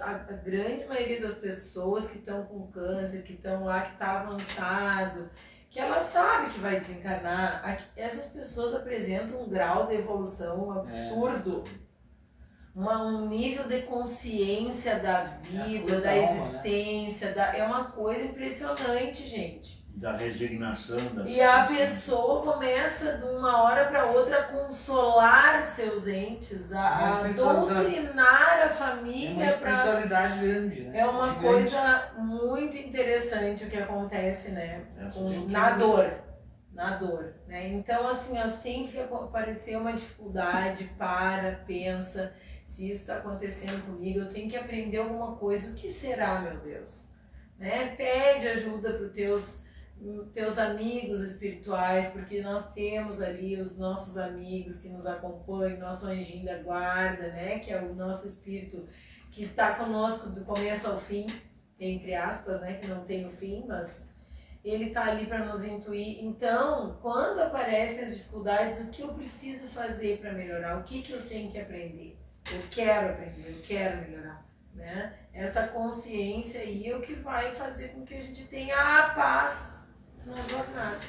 A grande maioria das pessoas que estão com câncer, que estão lá, que está avançado, que ela sabe que vai desencarnar, essas pessoas apresentam um grau de evolução absurdo. Um nível de consciência da vida, da existência, né? É uma coisa impressionante, gente. Da resignação. E a pessoa começa de uma hora para outra a consolar seus entes, a doutrinar a família. É uma espiritualidade grande, né? É uma coisa muito interessante o que acontece, né? Na dor. Né? Então, assim, sempre que aparecer uma dificuldade, pensa, se isso está acontecendo comigo, eu tenho que aprender alguma coisa. O que será, meu Deus? Né? Pede ajuda para os teus amigos espirituais, porque nós temos ali os nossos amigos que nos acompanham, nosso anjinho da guarda, né? Que é o nosso espírito que está conosco do começo ao fim, entre aspas, né? Que não tem o fim, mas ele está ali para nos intuir. Então, quando aparecem as dificuldades, o que eu preciso fazer para melhorar? O que eu tenho que aprender? Eu quero aprender, eu quero melhorar, né? Essa consciência aí é o que vai fazer com que a gente tenha a paz na jornada.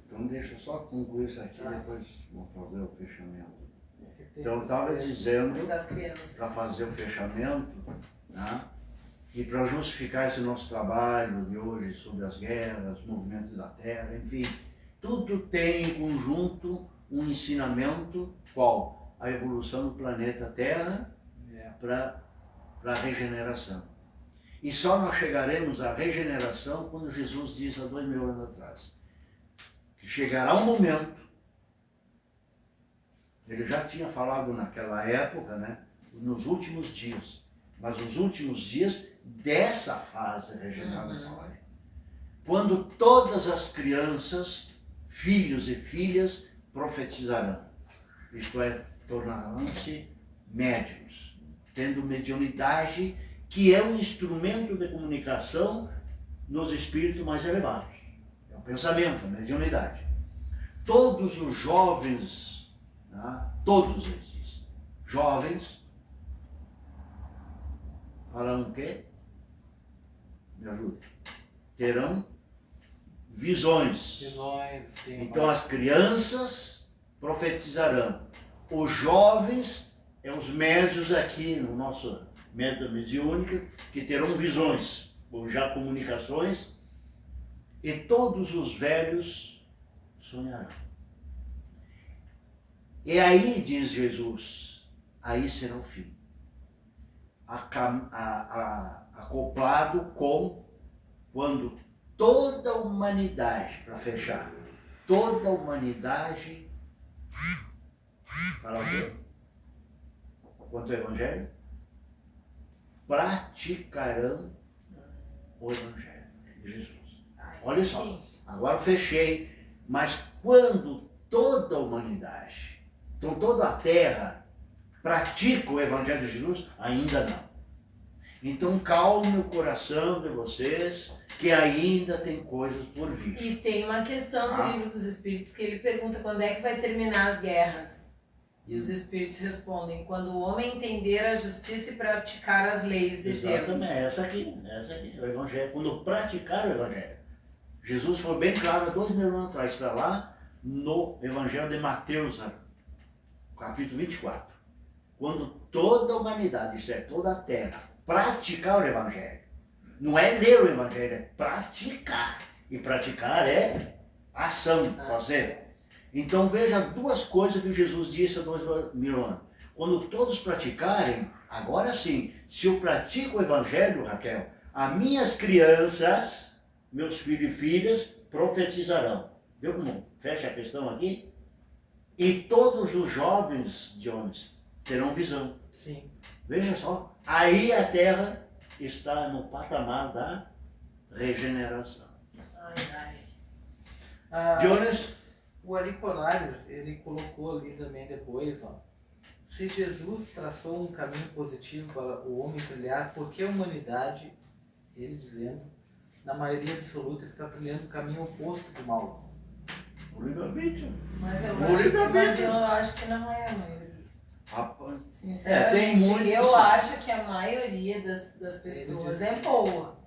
Então deixa eu só concluir isso aqui, depois vamos fazer o fechamento. Então eu estava dizendo, para fazer o fechamento, né? E para justificar esse nosso trabalho de hoje sobre as guerras, movimentos da Terra, enfim, tudo tem em conjunto um ensinamento, qual? A evolução do planeta Terra para a regeneração. E só nós chegaremos à regeneração quando Jesus diz há 2000 anos atrás, que chegará um momento, ele já tinha falado naquela época, né, nos últimos dias, mas os últimos dias dessa fase regeneratória, quando todas as crianças, filhos e filhas, profetizarão, isto é, tornarão-se médiuns, tendo mediunidade, que é um instrumento de comunicação nos espíritos mais elevados. É o pensamento, a mediunidade. Todos os jovens, né, todos eles, jovens, farão o quê? Me ajude. Terão visões. Então as crianças profetizarão. Os jovens, os médios aqui no nosso método mediúnico, que terão visões, ou já comunicações, e todos os velhos sonharão. E aí, diz Jesus, aí será o fim. Acoplado com quando toda a humanidade, para fechar, toda a humanidade, fala o quê? Quanto ao Evangelho? Praticarão o Evangelho de Jesus. Olha só, agora eu fechei, mas quando toda a humanidade, então toda a terra, pratica o Evangelho de Jesus, ainda não. Então calme o coração de vocês, que ainda tem coisas por vir. E tem uma questão no Livro dos Espíritos que ele pergunta quando é que vai terminar as guerras. E os Espíritos respondem, quando o homem entender a justiça e praticar as leis de Deus. Exatamente, essa aqui, o Evangelho. Quando praticar o Evangelho. Jesus foi bem claro há 2000 anos atrás, está lá no Evangelho de Mateus, capítulo 24. Quando toda a humanidade, isto é, toda a terra, praticar o Evangelho. Não é ler o Evangelho, é praticar. E praticar é ação, fazer. Então veja duas coisas que Jesus disse há 2000 anos. Quando todos praticarem, agora sim, se eu pratico o Evangelho, Raquel, as minhas crianças, meus filhos e filhas, profetizarão. Viu como fecha a questão aqui? E todos os jovens, Jones, terão visão. Sim. Veja só, aí a Terra está no patamar da regeneração. Jones? O Ari Colares, ele colocou ali também depois, ó. Se Jesus traçou um caminho positivo para o homem trilhar, por que a humanidade, ele dizendo, na maioria absoluta, está trilhando o caminho oposto do mal? Mas eu acho que não é a maioria. Sinceramente, tem muito, eu acho que a maioria das pessoas é boa.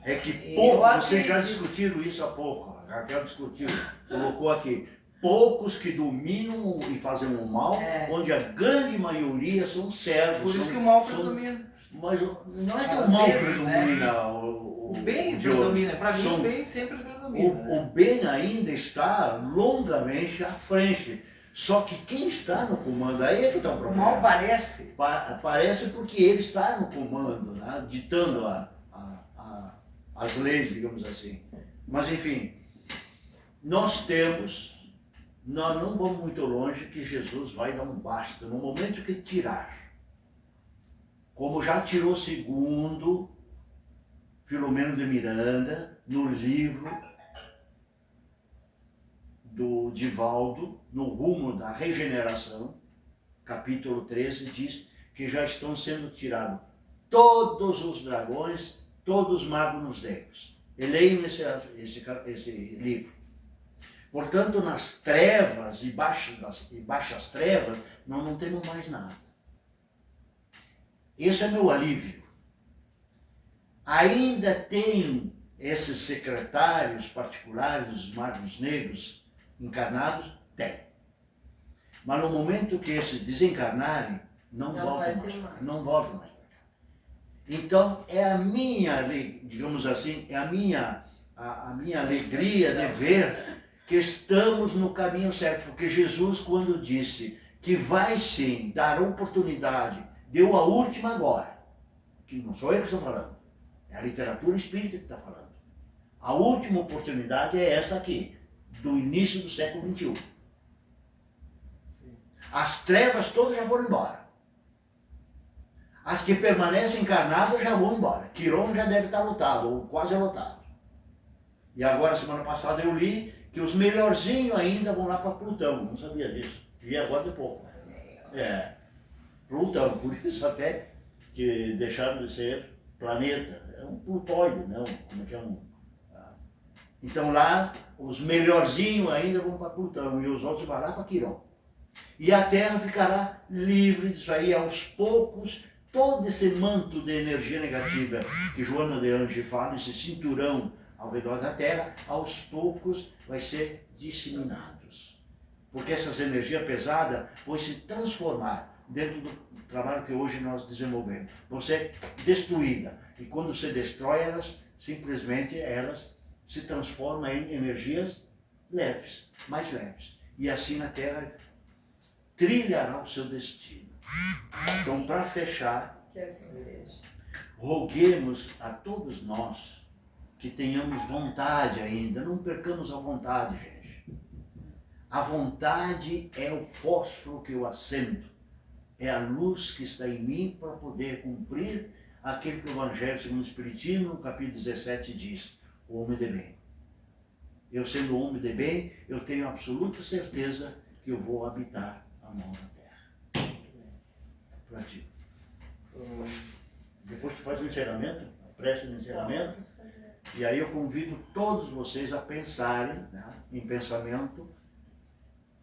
É que poucos, vocês já discutiram isso há pouco. A Raquel discutiu, colocou aqui. Poucos que dominam e fazem o mal, onde a grande maioria são servos. Por isso que o mal predomina. Mas não é que o mal predomina. O bem predomina. Para mim, o bem sempre predomina. O bem ainda está longamente à frente. Só que quem está no comando, aí é que está o problema. O mal parece. Parece porque ele está no comando, né? Ditando as leis, digamos assim. Mas enfim, nós não vamos muito longe que Jesus vai dar um basta. No momento que tirar, como já tirou segundo Filomeno de Miranda, no livro do Divaldo, No Rumo da Regeneração, capítulo 13, diz que já estão sendo tirados todos os dragões, todos os magos negros. E leiam esse livro. Portanto, nas trevas e baixas trevas, nós não temos mais nada. Esse é meu alívio. Ainda tem esses secretários particulares, os magos negros encarnados? Tem. Mas no momento que esses desencarnarem, não voltam mais. Então, é a minha, digamos assim, é a minha alegria de ver que estamos no caminho certo. Porque Jesus, quando disse que vai sim dar oportunidade, deu a última agora, que não sou eu que estou falando, é a literatura espírita que está falando. A última oportunidade é essa aqui, do início do século XXI. As trevas todas já foram embora. As que permanecem encarnadas já vão embora. Quiron já deve estar lotado, ou quase lotado. E agora, semana passada, eu li que os melhorzinhos ainda vão lá para Plutão. Não sabia disso. Vi agora de pouco. Plutão. Por isso até que deixaram de ser planeta. É um plutóide, não? Como é que é um... Então lá, os melhorzinhos ainda vão para Plutão e os outros vão lá para Quiron. E a Terra ficará livre disso aí aos poucos. Todo esse manto de energia negativa que Joana de Ange fala, esse cinturão ao redor da Terra, aos poucos vai ser disseminados. Porque essas energias pesadas vão se transformar dentro do trabalho que hoje nós desenvolvemos. Vão ser destruídas. E quando se destrói elas, simplesmente elas se transformam em energias leves, mais leves. E assim a Terra trilhará o seu destino. Então, para fechar, que assim seja. Roguemos a todos nós que tenhamos vontade ainda, não percamos a vontade, gente. A vontade é o fósforo que eu acendo, é a luz que está em mim para poder cumprir aquilo que o Evangelho segundo o Espiritismo, no capítulo 17, diz, o homem de bem. Eu sendo homem de bem, eu tenho absoluta certeza que eu vou habitar a mão da terra. Para ti. Depois tu faz o encerramento, a prece do encerramento, e aí eu convido todos vocês a pensarem, né, em pensamento,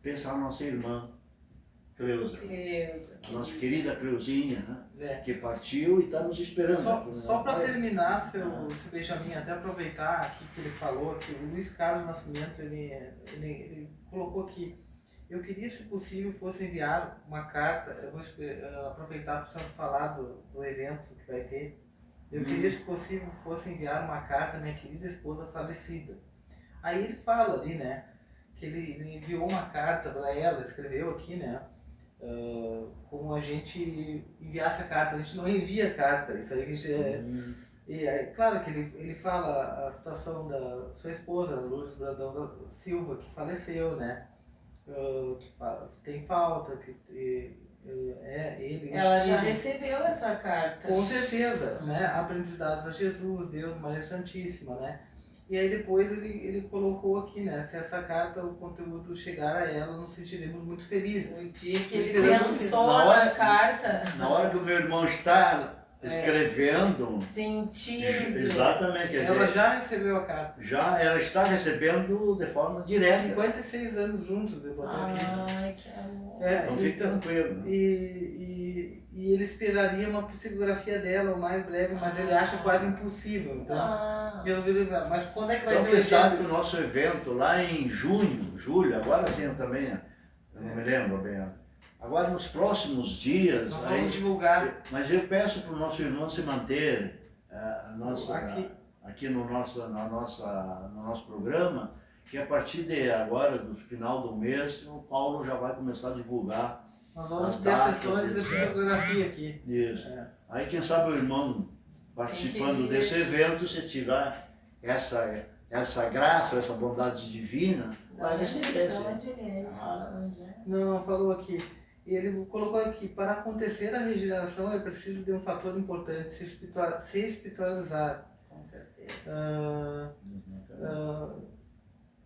pensar na nossa irmã Cleusa, a nossa querida Cleusinha, né, que partiu e está nos esperando. Só para terminar, seu Benjamin, até aproveitar aqui que ele falou, que o Luiz Carlos Nascimento, ele colocou aqui, eu queria, se possível, fosse enviar uma carta, eu vou aproveitar para o senhor falar do evento que vai ter, eu queria, se possível, fosse enviar uma carta à minha querida esposa falecida. Aí ele fala ali, né, que ele enviou uma carta para ela, escreveu aqui, né, como a gente enviasse a carta. A gente não envia carta, isso aí que a gente e é claro que ele fala a situação da sua esposa, Lourdes Brandão da Silva, que faleceu, né, que tem falta, que ele... Ela já recebeu essa carta. Com certeza, né, aprendizados a Jesus, Deus, Maria Santíssima, né. E aí depois ele colocou aqui, né, se essa carta, o conteúdo chegar a ela, nos sentiremos muito felizes. O dia que ele pensou na carta. Na hora que o meu irmão está escrevendo... Sentindo. Exatamente. Quer Ela dizer, já recebeu a carta. já ela está recebendo de forma direta. 56 anos juntos, eu botei aqui. Ai, que amor. Então fique tranquilo. E ele esperaria uma psicografia dela o mais breve, mas ele acha quase impossível. Então, eu vou lembrar. Mas quando é que vai Então, ter quem o sabe evento? que o nosso evento lá em junho, julho, agora sim também, eu não me lembro bem. Agora nos próximos dias, Nós aí, vamos divulgar. mas eu peço para o nosso irmão se manter aqui no nosso programa, que a partir de agora, do final do mês, o Paulo já vai começar a divulgar. Nós vamos as ter datas, sessões de psicografia aqui. Isso. Aí quem sabe o irmão participando desse evento, se tiver essa graça, essa bondade divina, vai receber. Onde ele é? Fala onde é. Não, falou aqui. Ele colocou aqui, para acontecer a regeneração é preciso de um fator importante, se espiritualizar. Com certeza.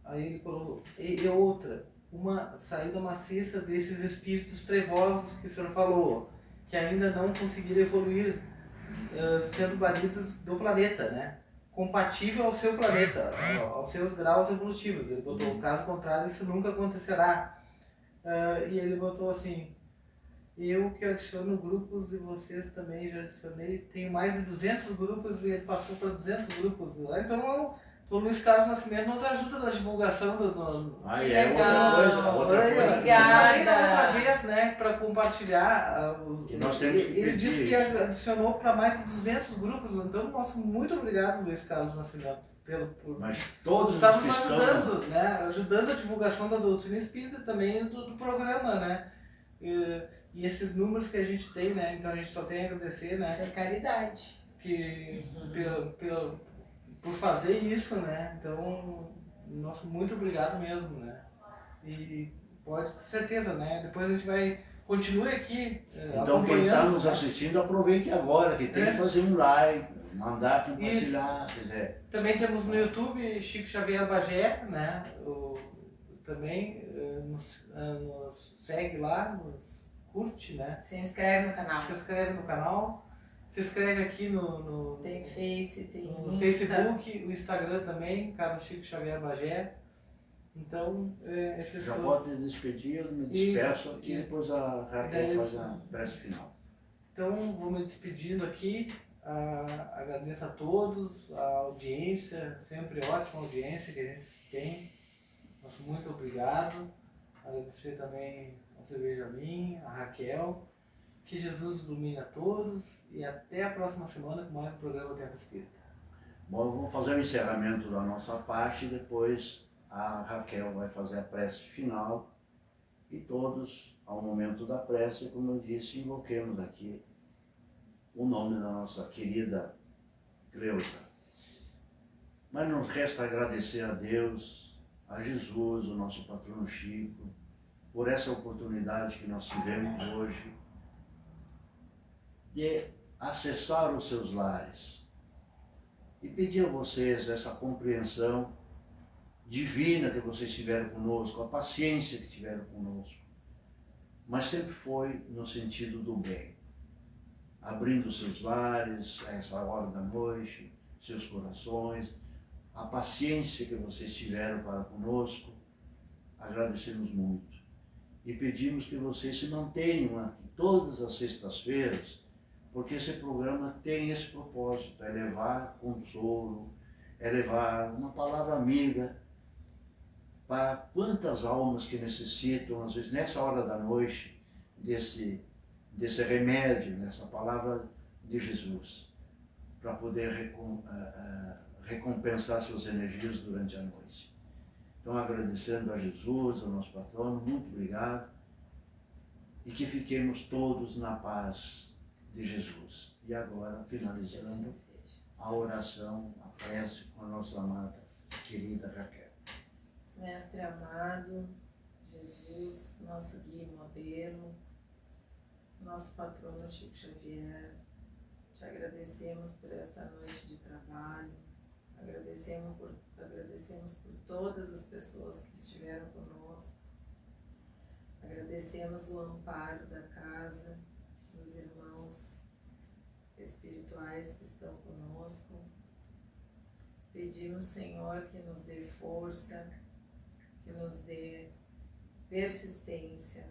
Aí ele colocou, e outra, uma saída maciça desses espíritos trevosos que o senhor falou, que ainda não conseguiram evoluir, sendo banidos do planeta, né? Compatível ao seu planeta, aos seus graus evolutivos. Ele botou, caso contrário, isso nunca acontecerá. E ele botou assim, eu que adiciono grupos e vocês também já adicionei, tenho mais de 200 grupos e ele passou para 200 grupos. Então o Luiz Carlos Nascimento nos ajuda na divulgação do... Outra coisa. Imagina outra vez, né, para compartilhar. Nós temos que ele disse que adicionou para mais de 200 grupos, então nosso muito obrigado, Luiz Carlos Nascimento. Mas todos estamos que ajudando, né? Ajudando a divulgação da doutrina espírita também do programa, né? E esses números que a gente tem, né? Então a gente só tem a agradecer, né? Isso é caridade. Por fazer isso, né? Então, nosso muito obrigado mesmo, né? E pode ter certeza, né? Depois a gente vai... Continue aqui então quem está nos assistindo, aproveite agora, que tem que fazer um like, mandar compartilhar, quiser. Também temos no YouTube Chico Xavier Bagé, né? Também nos segue lá, nos curte, né? Se inscreve no canal. Se inscreve no canal. Se inscreve aqui no tem Face, tem no Facebook, o Instagram também, Carlos Chico Xavier Bagé. Então, esses já todos... pode despedir, eu me despeço aqui, depois a Raquel faz a prece final. Então, vou me despedindo aqui, agradeço a todos, a audiência, sempre ótima audiência que a gente tem, nosso muito obrigado, agradecer também ao seu Benjamin, a Raquel, que Jesus ilumine a todos e até a próxima semana com mais um programa Tempo Espírita. Bom, eu vou fazer o encerramento da nossa parte e depois a Raquel vai fazer a prece final e todos, ao momento da prece, como eu disse, invoquemos aqui o nome da nossa querida Cleusa. Mas nos resta agradecer a Deus, a Jesus, o nosso patrono Chico, por essa oportunidade que nós tivemos hoje de acessar os seus lares e pedir a vocês essa compreensão divina que vocês tiveram conosco, a paciência que tiveram conosco, mas sempre foi no sentido do bem, abrindo seus lares a essa hora da noite, seus corações, a paciência que vocês tiveram para conosco, agradecemos muito e pedimos que vocês se mantenham aqui todas as sextas-feiras, porque esse programa tem esse propósito, é levar consolo, é levar uma palavra amiga para quantas almas que necessitam, às vezes nessa hora da noite, desse remédio, dessa palavra de Jesus, para poder recompensar suas energias durante a noite. Então, agradecendo a Jesus, ao nosso patrono, muito obrigado, e que fiquemos todos na paz de Jesus. E agora, finalizando a oração, a prece com a nossa amada, querida Raquel. Mestre amado, Jesus, nosso guia e modelo, nosso patrono Chico Xavier, te agradecemos por esta noite de trabalho, agradecemos por todas as pessoas que estiveram conosco, agradecemos o amparo da casa, dos irmãos espirituais que estão conosco, pedimos, Senhor, que nos dê força, que nos dê persistência,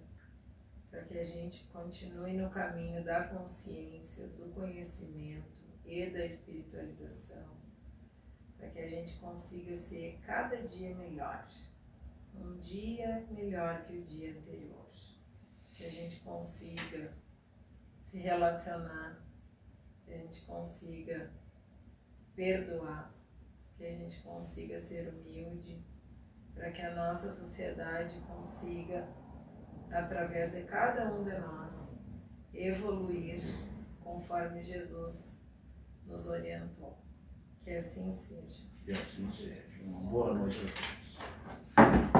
para que a gente continue no caminho da consciência, do conhecimento e da espiritualização, para que a gente consiga ser cada dia melhor, um dia melhor que o dia anterior, que a gente consiga se relacionar, que a gente consiga perdoar, que a gente consiga ser humilde, para que a nossa sociedade consiga, através de cada um de nós, evoluir conforme Jesus nos orientou. Que assim seja. Que assim seja. Uma boa noite a todos.